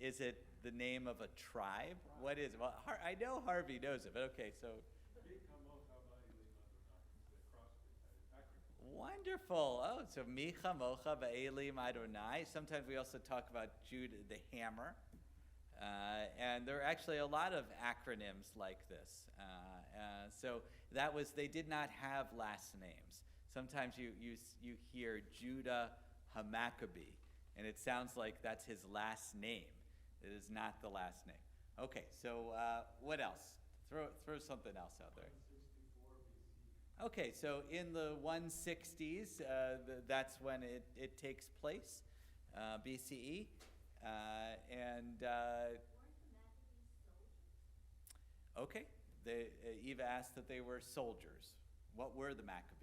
Is it the name of a tribe? What is it? Well, I know Harvey knows it, but okay, so. Wonderful. Oh, so Micha Mocha Ba'elim Adonai. Sometimes we also talk about Judah, the hammer. And there are actually a lot of acronyms like this. So they did not have last names. Sometimes you hear Judah Hamaccabee, and it sounds like that's his last name. It is not the last name. Okay, so what else? Throw something else out there. 164 BC. Okay, so in the 160s, that's when it takes place, BCE. Weren't the Maccabees soldiers? Okay, Eva asked that they were soldiers. What were the Maccabees?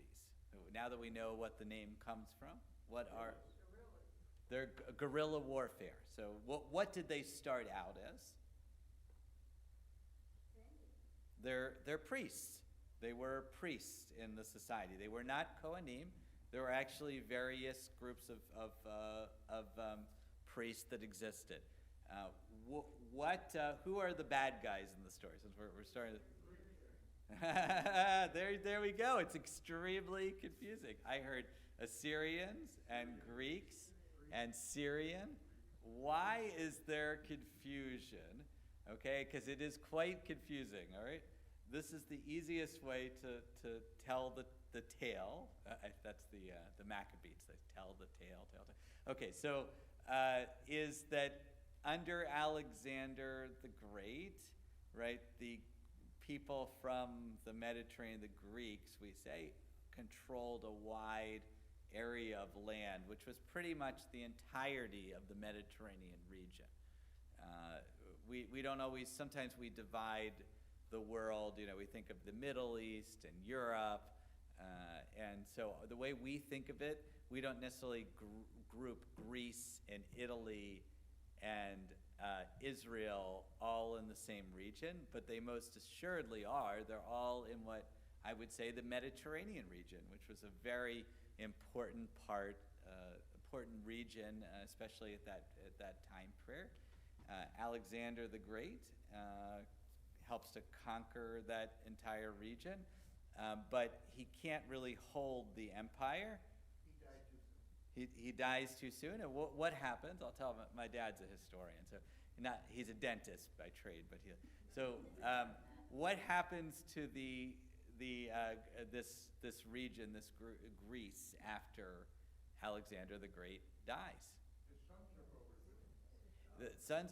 Now that we know what the name comes from, what are... They're guerrilla warfare. So what did they start out as? They're priests. They were priests in the society. They were not Kohanim. There were actually various groups of priests that existed. Who are the bad guys in the story? Since we're starting to... there we go. It's extremely confusing. I heard Assyrians and Greeks and Syrian. Why is there confusion? Okay, because it is quite confusing, all right? This is the easiest way to tell the tale. That's the Maccabees. They tell the tale. Okay, so is that under Alexander the Great, right, the people from the Mediterranean, the Greeks, we say, controlled a wide area of land, which was pretty much the entirety of the Mediterranean region. We don't always, sometimes we divide the world, we think of the Middle East and Europe, and so the way we think of it, we don't necessarily group Greece and Italy and Israel all in the same region, but they most assuredly are. They're all in what I would say the Mediterranean region, which was a very important region, especially at that time period. Alexander the Great helps to conquer that entire region, but he can't really hold the empire. He dies too soon. And what happens? I'll tell him. My dad's a historian, so he's a dentist by trade. But what happens to this region, Greece, after Alexander the Great dies? The sons.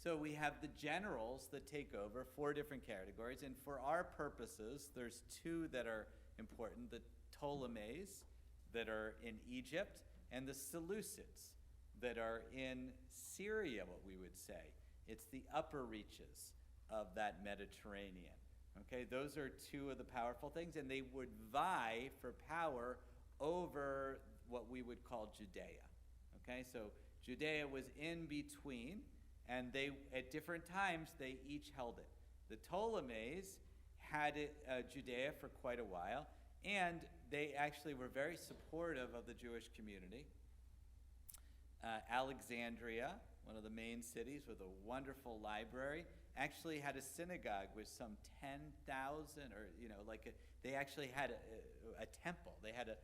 So we have the generals that take over 4 different categories, and for our purposes, there's 2 that are important: the Ptolemies that are in Egypt, and the Seleucids that are in Syria. What we would say, it's the upper reaches of that Mediterranean. Okay, those are 2 of the powerful things, and they would vie for power over what we would call Judea. Okay, so Judea was in between, and they, at different times, they each held it. The Ptolemies had Judea for quite a while, and they actually were very supportive of the Jewish community. Alexandria, one of the main cities with a wonderful library, actually had a synagogue with some 10,000, they actually had a temple. They had a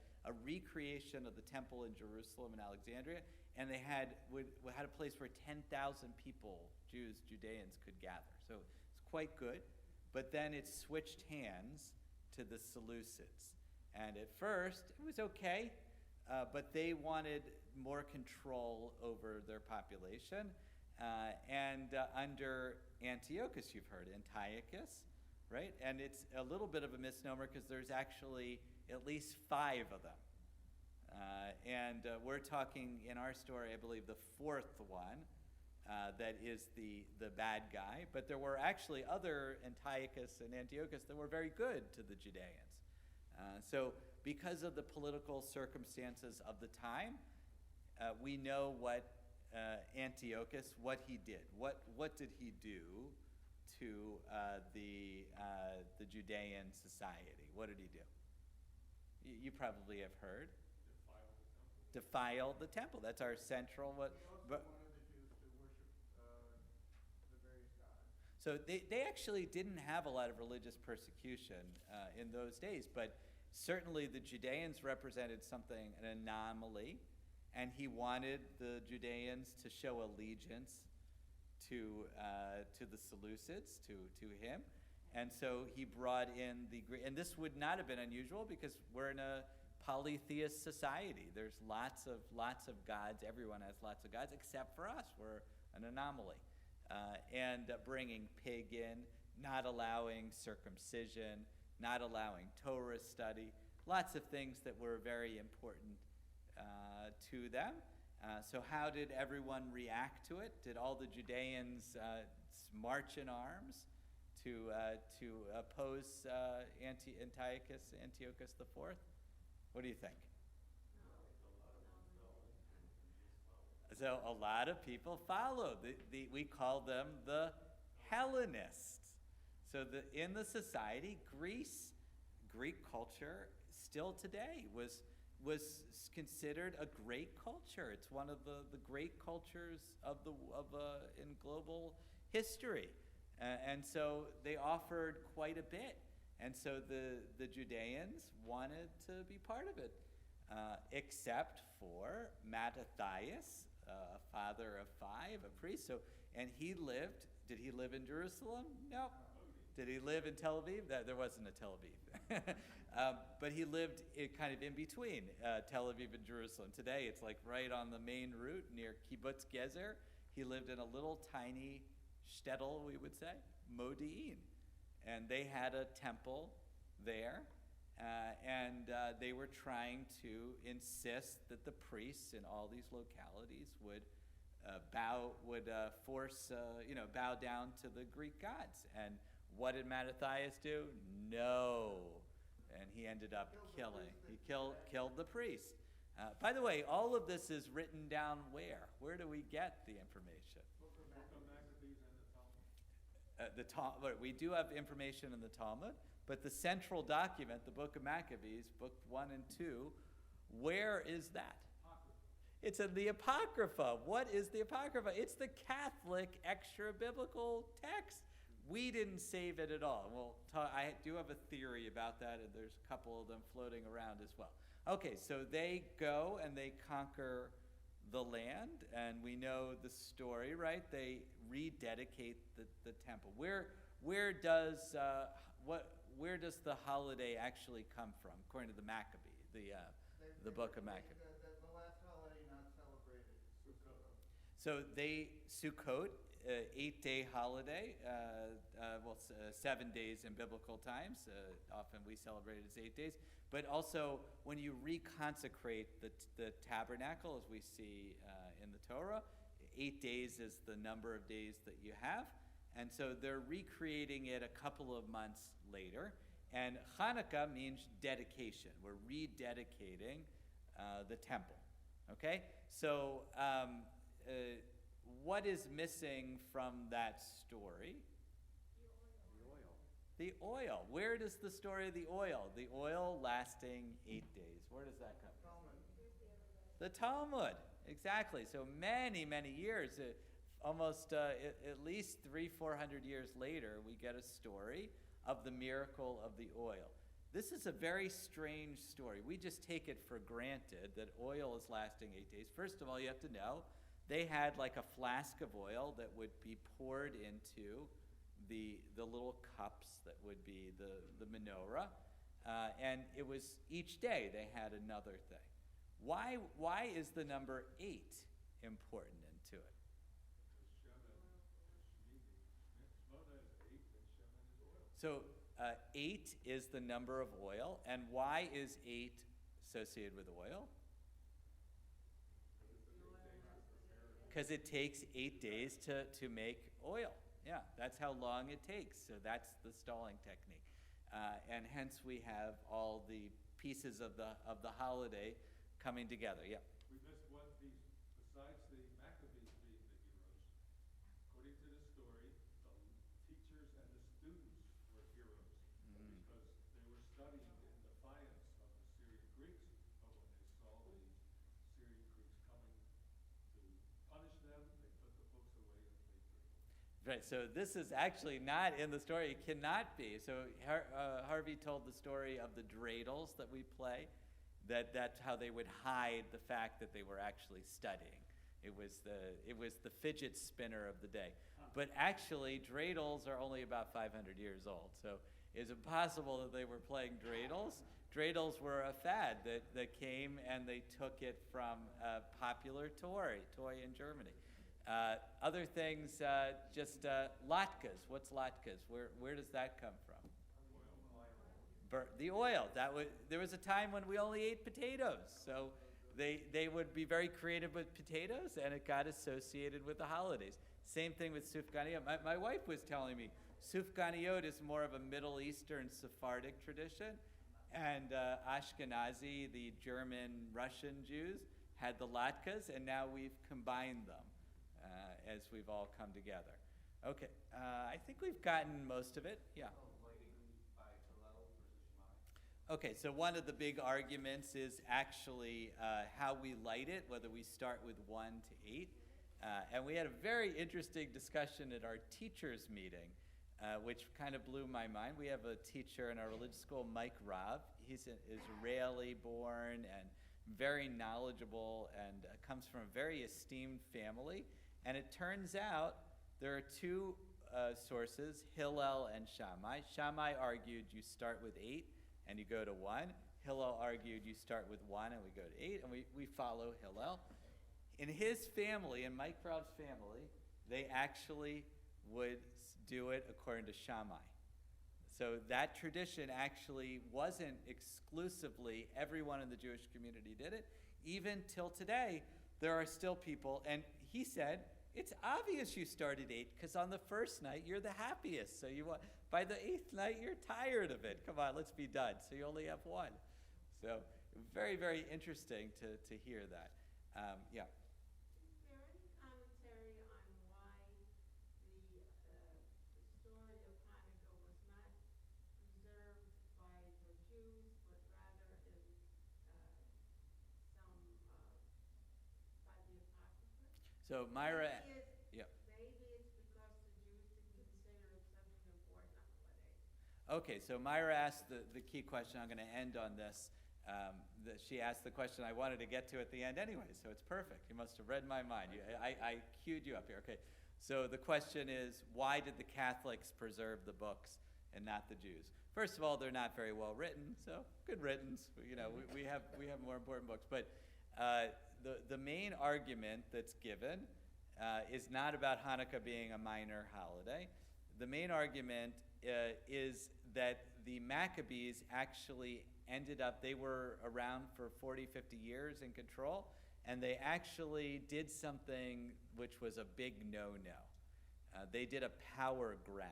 recreation of the temple in Jerusalem and Alexandria, and they had a place where 10,000 people, Jews, Judeans, could gather. So it's quite good. But then it switched hands to the Seleucids. And at first, it was okay, but they wanted more control over their population. Under Antiochus, you've heard, Antiochus, right? And it's a little bit of a misnomer because there's actually at least 5 of them. We're talking in our story, I believe, the 4th one that is the bad guy. But there were actually other Antiochus and Antiochus that were very good to the Judeans. So because of the political circumstances of the time, we know what Antiochus, what he did. What did he do to the Judean society? What did he do? You probably have heard. Defile the temple. That's our central. He also wanted the Jews to worship the various gods. So they actually didn't have a lot of religious persecution in those days, but certainly the Judeans represented an anomaly, and he wanted the Judeans to show allegiance to the Seleucids, to him. And so he brought in and this would not have been unusual because we're in a polytheist society. There's lots of gods. Everyone has lots of gods except for us. We're an anomaly. And bringing pig in, not allowing circumcision, not allowing Torah study, lots of things that were very important to them. So how did everyone react to it? Did all the Judeans march in arms to oppose Antiochus IV? What do you think? So a lot of people followed. We call them the Hellenists. So in the society, Greek culture still today was considered a great culture. It's one of the great cultures in global history. And so they offered quite a bit. And so the Judeans wanted to be part of it, except for Mattathias, a father of 5, a priest. And did he live in Jerusalem? No. Did he live in Tel Aviv? There wasn't a Tel Aviv. But he lived kind of in between Tel Aviv and Jerusalem. Today, it's like right on the main route near Kibbutz Gezer. He lived in a little tiny shtetl, we would say, Modi'in. And they had a temple there. And they were trying to insist that the priests in all these localities would bow down to the Greek gods. And what did Mattathias do? No. And he ended up killed the priest. By the way, all of this is written down where? Where do we get the information? The Talmud. We do have information in the Talmud, but the central document, the Book of Maccabees, Book 1 and 2, where is that? It's in the Apocrypha. What is the Apocrypha? It's the Catholic extra-biblical text. We didn't save it at all. Well, I do have a theory about that, and there's a couple of them floating around as well. Okay, so they go and they conquer the land, and we know the story, right? They rededicate the temple. Where does the holiday actually come from, according to the Maccabee, the Book of Maccabees? The last holiday not celebrated, Sukkot. So Sukkot, 8-day holiday, 7 days in biblical times. Often we celebrate it as 8 days. But also, when you reconsecrate the tabernacle, as we see in the Torah, 8 days is the number of days that you have. And so they're recreating it a couple of months later. And Hanukkah means dedication. We're rededicating the temple. Okay? So what is missing from that story? The oil. Where does the story of the oil? The oil lasting 8 days. Where does that come from? The Talmud. Exactly. So many, many years, almost at least 300-400 years later, we get a story of the miracle of the oil. This is a very strange story. We just take it for granted that oil is lasting 8 days. First of all, you have to know they had like a flask of oil that would be poured into the little cups that would be the menorah, and it was each day they had another thing. Why is the number 8 important into it? So 8 is the number of oil, and why is 8 associated with oil? Because it takes 8 days to make oil. Yeah, that's how long it takes. So that's the stalling technique. And hence we have all the pieces of the holiday coming together. Yeah. We missed one piece. Besides the Maccabees being the heroes, according to the story, the teachers and the students were heroes because they were studying in defiance of the Syrian Greeks. But when they saw the Syrian Greeks coming to punish them, they put the books away and they threw them. Right, so this is actually not in the story. It cannot be. So Harvey told the story of the dreidels that we play. that's how they would hide the fact that they were actually studying. It was the fidget spinner of the day. But actually, dreidels are only about 500 years old. So it's impossible that they were playing dreidels. Dreidels were a fad that came, and they took it from a popular toy in Germany. Other things, just latkes. What's latkes? Where does that come from? The oil. There was a time when we only ate potatoes, so they would be very creative with potatoes, and it got associated with the holidays. Same thing with sufganiyot. My wife was telling me sufganiyot is more of a Middle Eastern Sephardic tradition, and Ashkenazi, the German, Russian Jews, had the latkes, and now we've combined them as we've all come together. Okay, I think we've gotten most of it. Yeah. Okay, so one of the big arguments is actually how we light it, whether we start with 1 to 8. And we had a very interesting discussion at our teachers' meeting, which kind of blew my mind. We have a teacher in our religious school, Mike Rav. He's an Israeli-born and very knowledgeable and comes from a very esteemed family. And it turns out there are two sources, Hillel and Shammai. Shammai argued you start with 8 and you go to 1. Hillel argued you start with 1 and we go to 8, and we follow Hillel. In his family, in Mike Rav's family, they actually would do it according to Shammai. So that tradition actually wasn't exclusively everyone in the Jewish community did it. Even till today, there are still people, and he said, it's obvious you started 8 because on the first night you're the happiest. So by the 8th night you're tired of it. Come on, let's be done. So you only have 1. So very, very interesting to hear that. Yeah. Is there any commentary on why the story of Hanukkah was not preserved by the Jews, but rather in by the Apocrypha? So Myra, yeah. Maybe it's because the Jews didn't consider it such an important holiday. Okay, so Myra asked the key question. I'm going to end on this. She asked the question I wanted to get to at the end anyway, so it's perfect. You must have read my mind. I queued you up here. Okay, so the question is, why did the Catholics preserve the books and not the Jews? First of all, they're not very well written, so good riddance. We have more important books. But the main argument that's given is not about Hanukkah being a minor holiday. The main argument is that the Maccabees actually ended up, they were around for 40, 50 years in control, and they actually did something which was a big no-no. They did a power grab.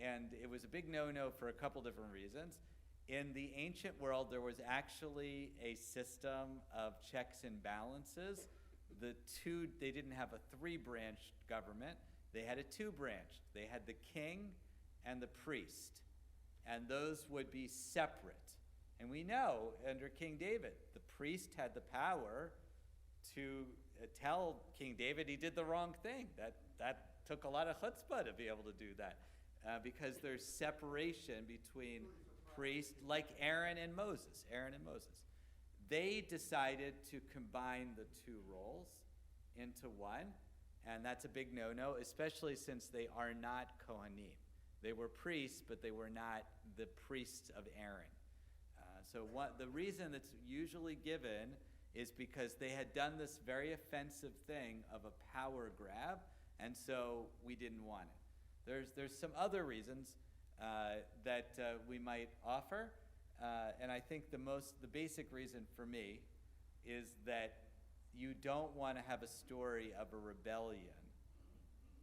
And it was a big no-no for a couple different reasons. In the ancient world, there was actually a system of checks and balances. They didn't have a 3-branched government. They had a 2-branched. They had the king and the priest. And those would be separate. And we know, under King David, the priest had the power to tell King David he did the wrong thing. That took a lot of chutzpah to be able to do that. Because there's separation between priests, like Aaron and Moses. They decided to combine the 2 roles into one, and that's a big no-no, especially since they are not Kohanim. They were priests, but they were not the priests of Aaron. The reason that's usually given is because they had done this very offensive thing of a power grab, and so we didn't want it. There's some other reasons that we might offer, and I think the basic reason for me is that you don't want to have a story of a rebellion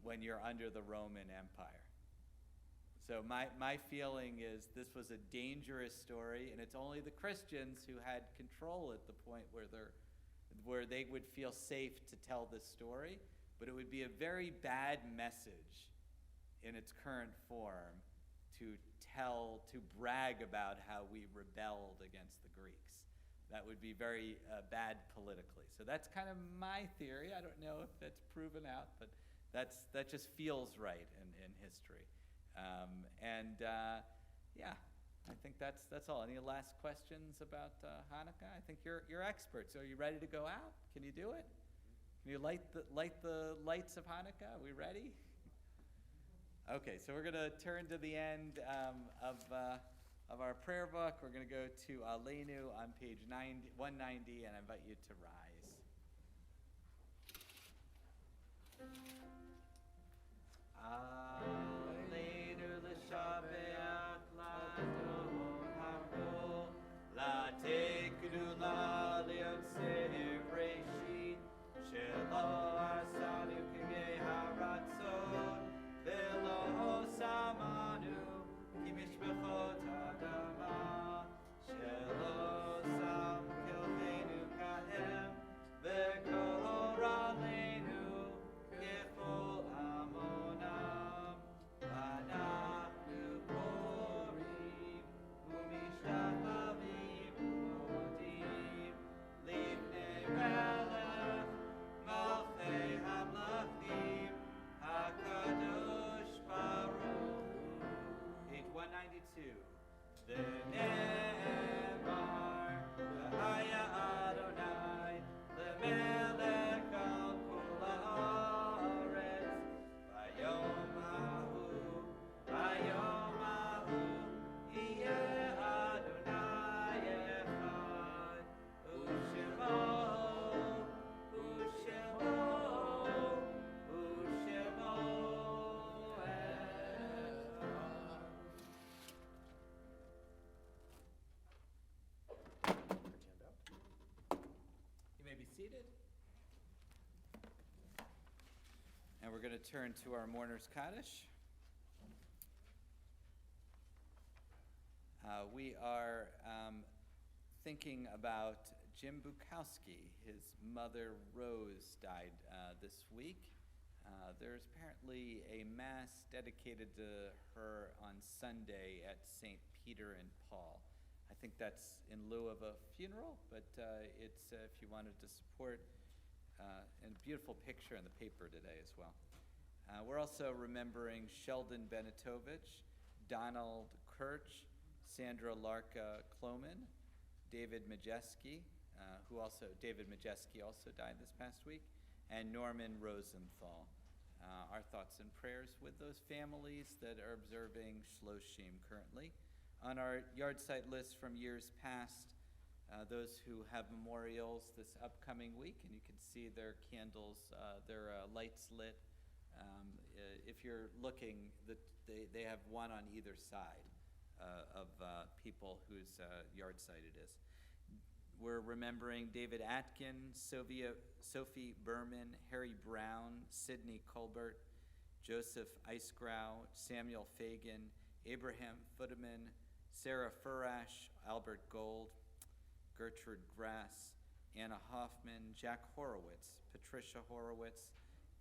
when you're under the Roman Empire. So my feeling is this was a dangerous story, and it's only the Christians who had control at the point where they would feel safe to tell this story, but it would be a very bad message in its current form to brag about how we rebelled against the Greeks. That would be very bad politically. So that's kind of my theory. I don't know if that's proven out, but that just feels right in history. Yeah, I think that's all. Any last questions about Hanukkah? I think you're experts. Are you ready to go out? Can you do it? Can you light the lights of Hanukkah? Are we ready? Okay, so we're going to turn to the end of our prayer book. We're going to go to Aleinu on page 190, and I invite you to rise. Aleinu l'shabeach l'adon hakol, l'tekenu li'otzeh reshit, shelo asanu k'gei haratzon, v'lo samanu ki mishpachot ha'adama, shelo sam kilvenu kahem, v'kol aleinu k'chol amonam, v'anachnu korim u'mishtachvavim u'modim lifnei melech malchei hamlachim hakadosh baruch hu. Page 192. V'ne'emar v'haya Adonai lemelech al kol haaretz v'yom hahu yeh Adonai echad u'shemo You may be seated. And we're going to turn to our mourner's Kaddish. We are thinking about Jim Bukowski. His mother, Rose, died this week. There's apparently a mass dedicated to her on Sunday at St. Peter and Paul. I think that's in lieu of a funeral, but it's if you wanted to support, and a beautiful picture in the paper today as well. We're also remembering Sheldon Benetovich, Donald Kirch, Sandra Larka Kloman, David Majeski also died this past week, and Norman Rosenthal. Our thoughts and prayers with those families that are observing Shloshim currently. On our yard site list from years past, those who have memorials this upcoming week, and you can see their candles, their lights lit. If you're looking, they have one on either side of people whose yard site it is. We're remembering David Atkin, Sophie Berman, Harry Brown, Sidney Colbert, Joseph Eisgrau, Samuel Fagan, Abraham Footeman, Sarah Furash, Albert Gold, Gertrude Grass, Anna Hoffman, Jack Horowitz, Patricia Horowitz,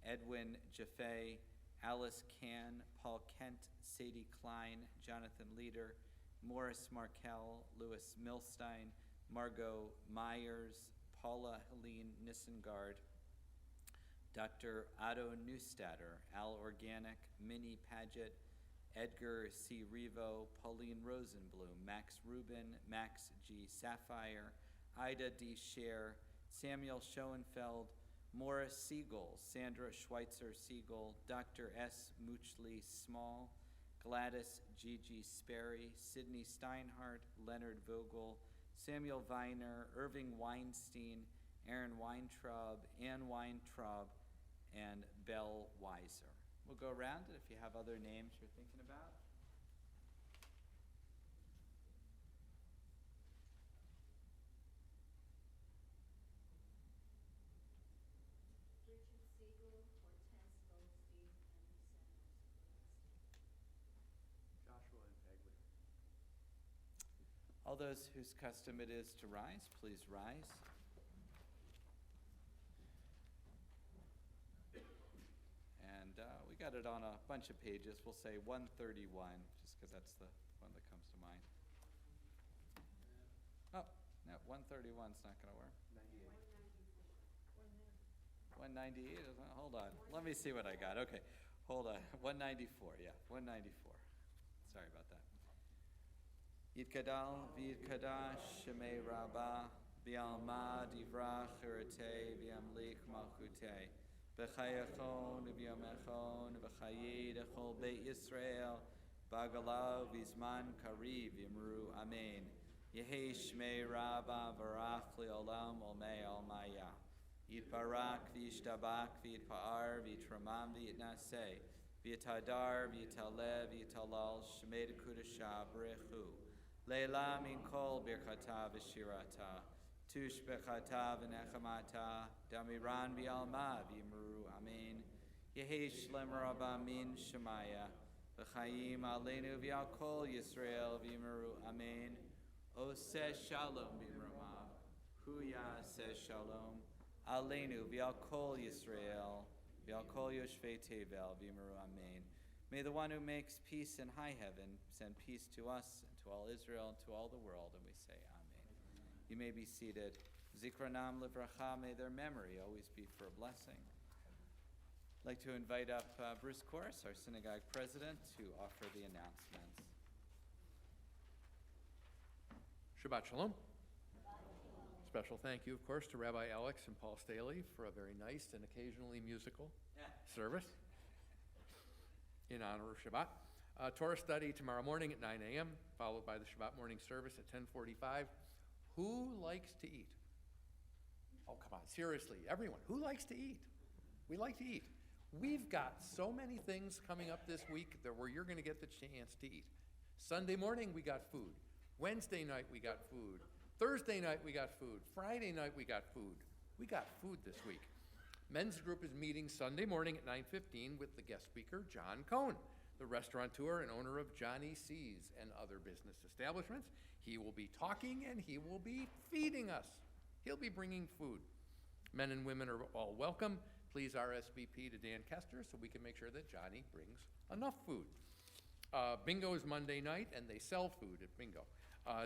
Edwin Jaffe, Alice Kahn, Paul Kent, Sadie Klein, Jonathan Leader, Morris Markel, Louis Milstein, Margot Myers, Paula Helene Nissengard, Dr. Otto Neustatter, Al Organic, Minnie Paget, Edgar C. Revo, Pauline Rosenblum, Max Rubin, Max G. Sapphire, Ida D. Scher, Samuel Schoenfeld, Morris Siegel, Sandra Schweitzer Siegel, Dr. S. Muchley Small, Gladys Gigi Sperry, Sidney Steinhardt, Leonard Vogel, Samuel Viner, Irving Weinstein, Aaron Weintraub, Ann Weintraub, and Belle Weiser. We'll go around it if you have other names you're thinking about. Richard Siegel, Hortense Goldstein, and Joshua and Peggy. All those whose custom it is to rise, please rise. And we got it on a bunch of pages. We'll say 131, just because that's the one that comes to mind. Oh, no, 131's not going to work. 198, hold on. Let me see what I got. Okay, hold on. 194, yeah, 194. Sorry about that. Yitgadal v'yitkadash shemei rabbah v'yalma divrach uratei v'yamlik malchutei v'chayachon v'yomechon v'chayid echol beit Yisrael b'agalav v'zman kariv yimru amen. Yehi shmei rabbah v'rach li'olam olmei olmaya. Yitbarak v'yishtabak v'yitpa'ar v'yitramam v'yitnaseh v'yitadar v'yitalev v'yitalal shmei dekudasha b'rechu. Leila min kol birchata v'shirata, tush bechata v'nechamata, damiran v'alma v'yimru amen. Yehi shlem rabba min shemaya, v'chayim aleinu v'al kol Yisrael v'yimru amen. Oseh shalom b'mramav, huya seh shalom, aleinu v'al kol Yisrael, v'al kol yoshvei tevel v'yimru amen. May the one who makes peace in high heaven send peace to us and to all Israel and to all the world, and we say amen. You may be seated. Zikranam livracha, may their memory always be for a blessing. I'd like to invite up Bruce Korus, our synagogue president, to offer the announcements. Shabbat Shalom. Special thank you, of course, to Rabbi Alex and Paul Staley for a very nice and occasionally musical service in honor of Shabbat. Torah study tomorrow morning at 9 a.m., followed by the Shabbat morning service at 10:45. Who likes to eat? Oh, come on, seriously, everyone. Who likes to eat? We like to eat. We've got so many things coming up this week where you're going to get the chance to eat. Sunday morning, we got food. Wednesday night, we got food. Thursday night, we got food. Friday night, we got food. We got food this week. Men's group is meeting Sunday morning at 9:15 with the guest speaker, John Cohn, the restaurateur and owner of Johnny C's and other business establishments. He will be talking and he will be feeding us. He'll be bringing food. Men and women are all welcome. Please RSVP to Dan Kester so we can make sure that Johnny brings enough food. Bingo is Monday night and they sell food at Bingo.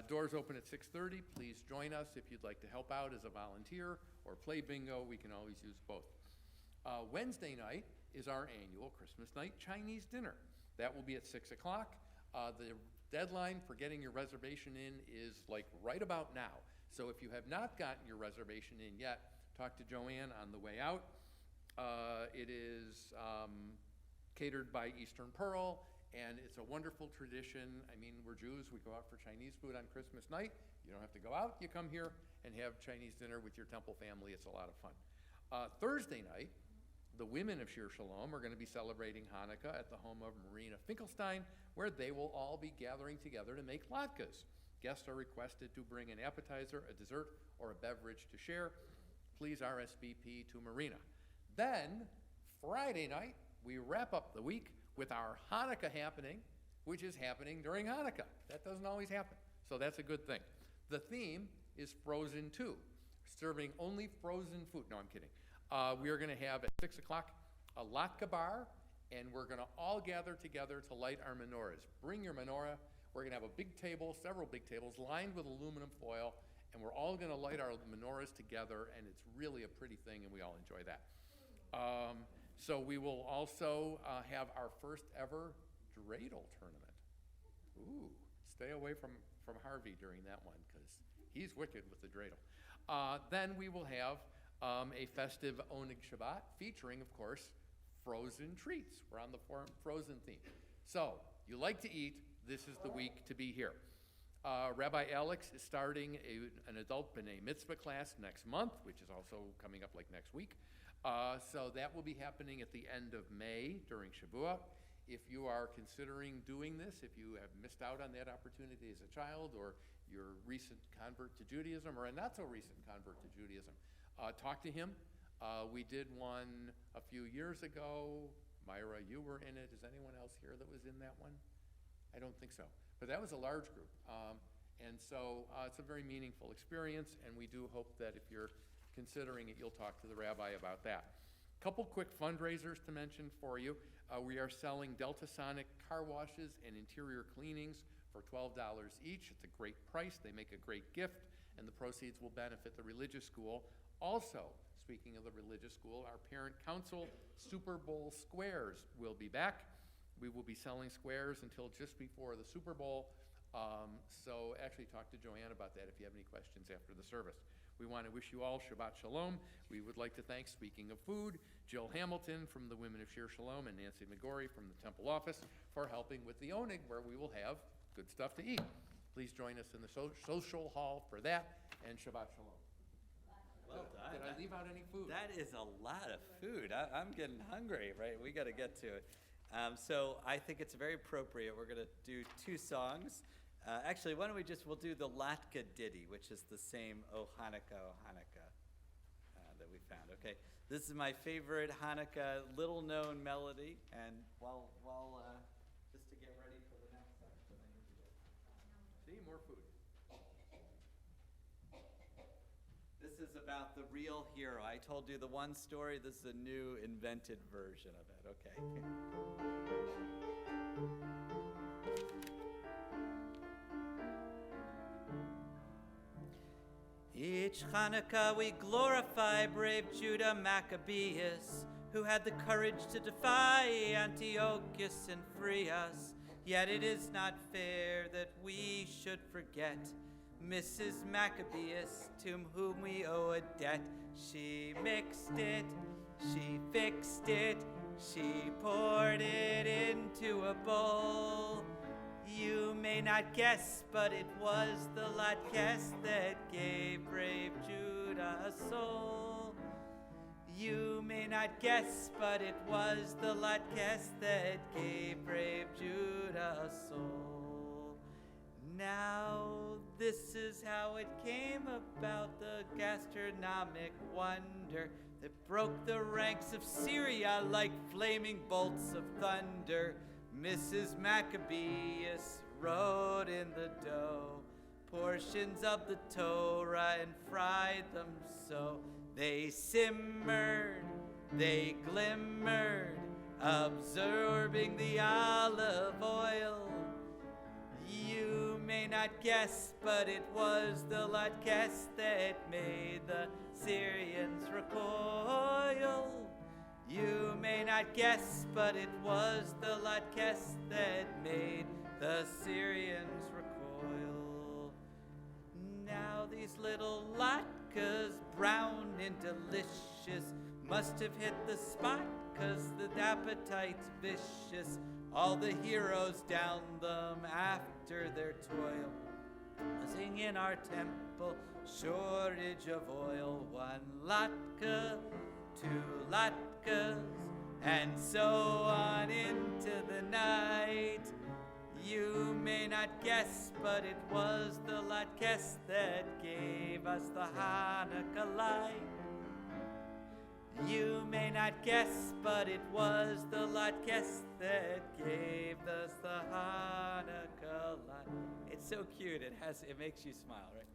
Doors open at 6:30. Please join us if you'd like to help out as a volunteer or play bingo. We can always use both. Wednesday night is our annual Christmas night Chinese dinner. That will be at 6 o'clock. The deadline for getting your reservation in is like right about now. So if you have not gotten your reservation in yet, talk to Joanne on the way out. It is catered by Eastern Pearl, and it's a wonderful tradition. I mean, we're Jews. We go out for Chinese food on Christmas night. You don't have to go out. You come here and have Chinese dinner with your temple family. It's a lot of fun. Thursday night, the women of Shir Shalom are going to be celebrating Hanukkah at the home of Marina Finkelstein, where they will all be gathering together to make latkes. Guests are requested to bring an appetizer, a dessert, or a beverage to share. Please RSVP to Marina. Then, Friday night, we wrap up the week with our Hanukkah happening, which is happening during Hanukkah. That doesn't always happen, so that's a good thing. The theme is Frozen 2, serving only frozen food. No, I'm kidding. We are going to have at 6 o'clock a latke bar, and we're going to all gather together to light our menorahs. Bring your menorah. We're going to have a big table, several big tables, lined with aluminum foil, and we're all going to light our menorahs together, and it's really a pretty thing, and we all enjoy that. So we will also have our first ever dreidel tournament. Ooh, stay away from Harvey during that one, because he's wicked with the dreidel. Then we will have a festive Oneg Shabbat featuring, of course, frozen treats. We're on the frozen theme. So, you like to eat, this is the week to be here. Rabbi Alex is starting an adult B'nai Mitzvah class next month, which is also coming up like next week. So that will be happening at the end of May during Shavuot. If you are considering doing this, if you have missed out on that opportunity as a child, or you're a recent convert to Judaism, or a not-so-recent convert to Judaism, talk to him. We did one a few years ago. Myra, you were in it. Is anyone else here that was in that one? I don't think so. But that was a large group. And so it's a very meaningful experience, and we do hope that if you're considering it, you'll talk to the rabbi about that. Couple quick fundraisers to mention for you. We are selling Delta Sonic car washes and interior cleanings for $12 each. It's a great price. They make a great gift, and the proceeds will benefit the religious school. Also, speaking of the religious school, our parent council Super Bowl squares will be back. We will be selling squares until just before the Super Bowl. So actually talk to Joanne about that if you have any questions after the service. We want to wish you all Shabbat Shalom. We would like to thank, speaking of food, Jill Hamilton from the Women of Shir Shalom and Nancy McGorry from the Temple office for helping with the Onig, where we will have good stuff to eat. Please join us in the social hall for that, and Shabbat Shalom. Well done. Did I leave out any food? That is a lot of food. I'm getting hungry, right? We got to get to it. So I think it's very appropriate. We're going to do 2 songs. Actually, why don't we'll do the Latka ditty, which is the same O Hanukkah that we found. Okay, this is my favorite Hanukkah little-known melody, and while just to get ready for the next section, I need to get See, more food. This is about the real hero. I told you the one story. This is a new invented version of it. Okay. Each Hanukkah we glorify brave Judah Maccabeus, who had the courage to defy Antiochus and free us. Yet it is not fair that we should forget Mrs. Maccabeus, to whom we owe a debt. She mixed it, she fixed it, she poured it into a bowl. You may not guess, but it was the latkes that gave brave Judah a soul. You may not guess, but it was the latkes that gave brave Judah a soul. Now, this is how it came about, the gastronomic wonder that broke the ranks of Syria like flaming bolts of thunder. Mrs. Maccabeus wrote in the dough portions of the Torah and fried them so they simmered, they glimmered, absorbing the olive oil. You may not guess, but it was the latkes that made the Syrians recoil. You may not guess, but it was the latkes that made the Syrians recoil. Now these little latkes, brown and delicious, must have hit the spot, 'cause the appetite's vicious. All the heroes down them after their toil, sing in our temple, shortage of oil. 1 latke, 2 latkes, and so on into the night. You may not guess, but it was the latkes that gave us the Hanukkah light. You may not guess, but it was the latkes that gave us the Hanukkah light. It's so cute. It makes you smile, right?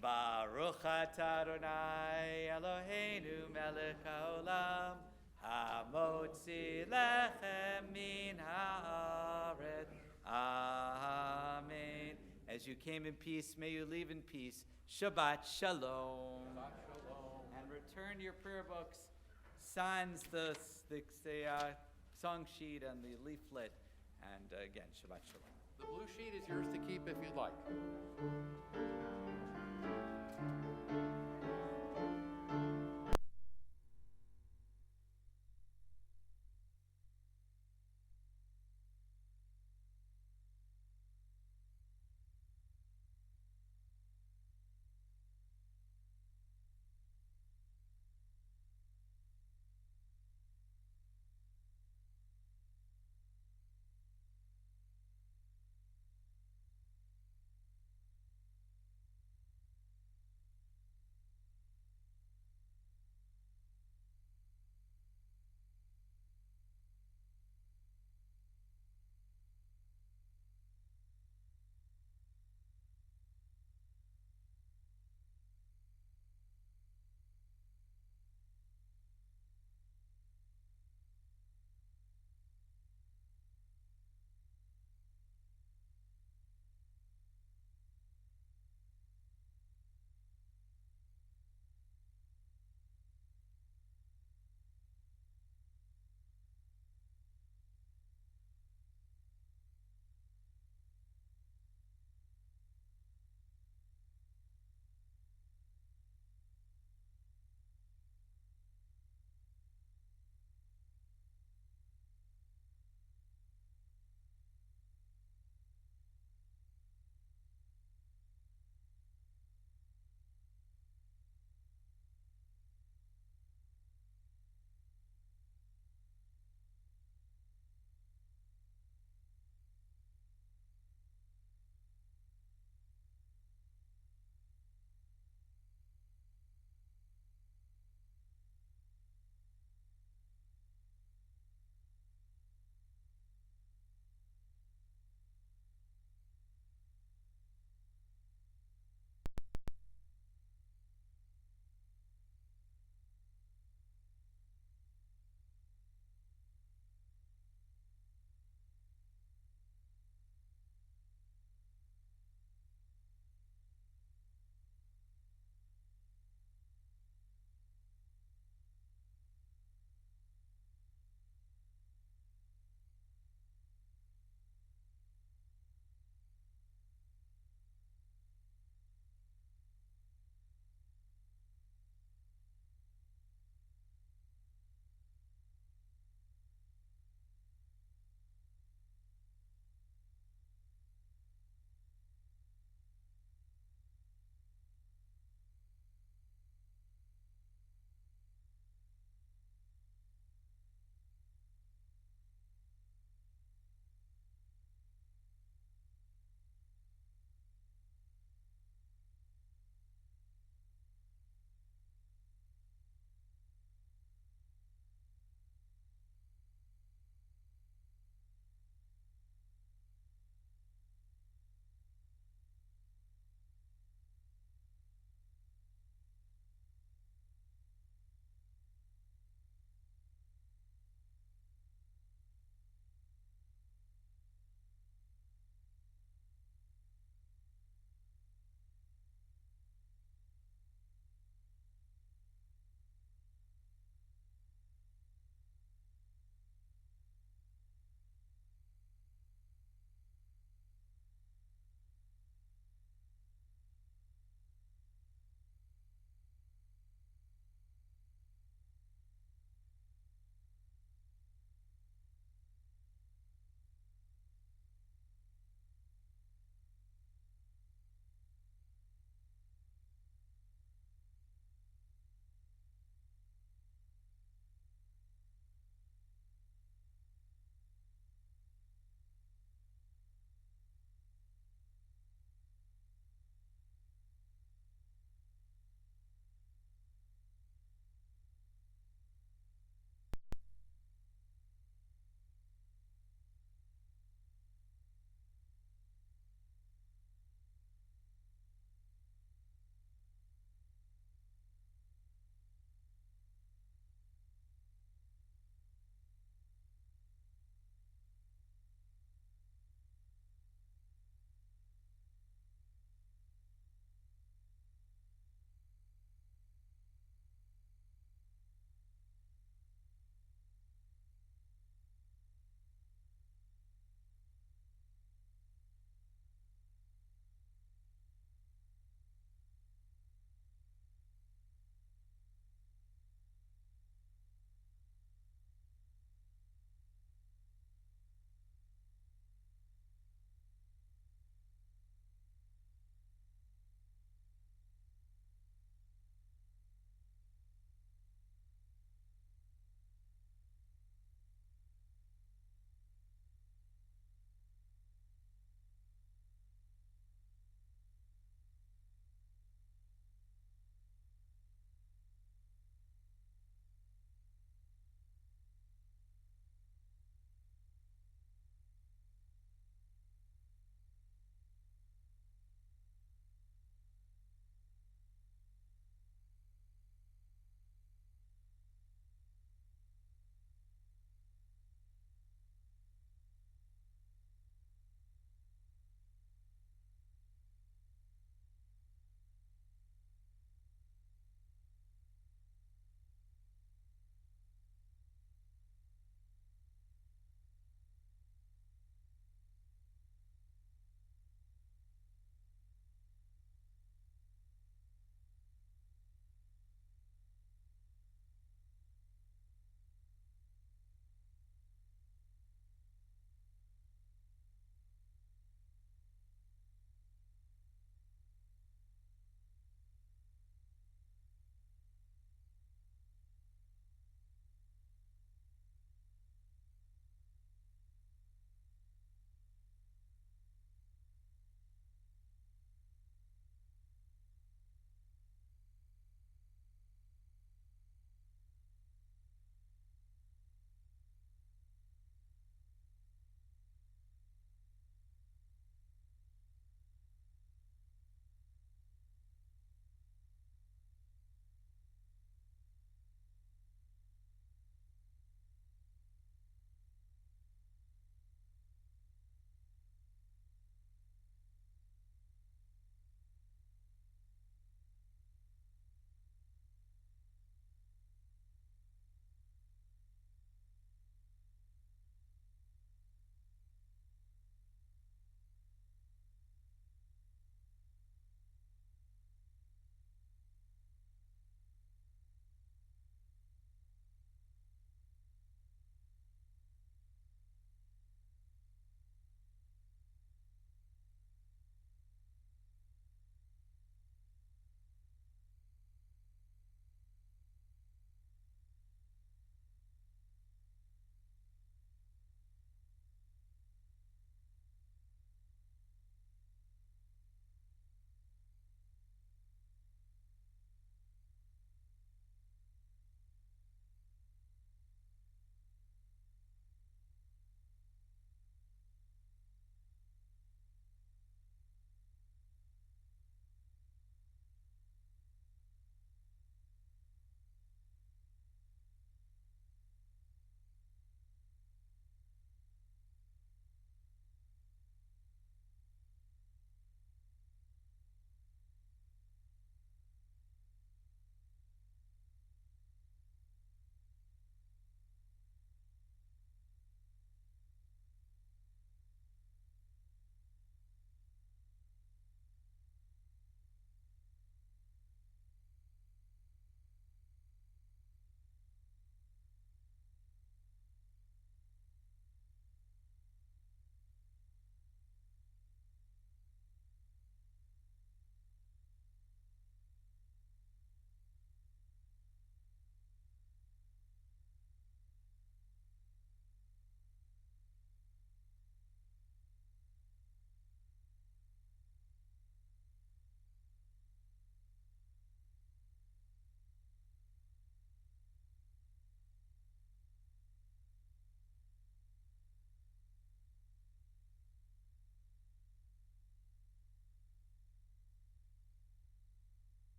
Baruch atah Adonai Eloheinu melech haolam, hamotzi lechem min haaretz. Amen. As you came in peace, may you leave in peace. Shabbat shalom. Shabbat Shalom. And return your prayer books, signs the song sheet and the leaflet. And again, Shabbat shalom. The blue sheet is yours to keep if you'd like.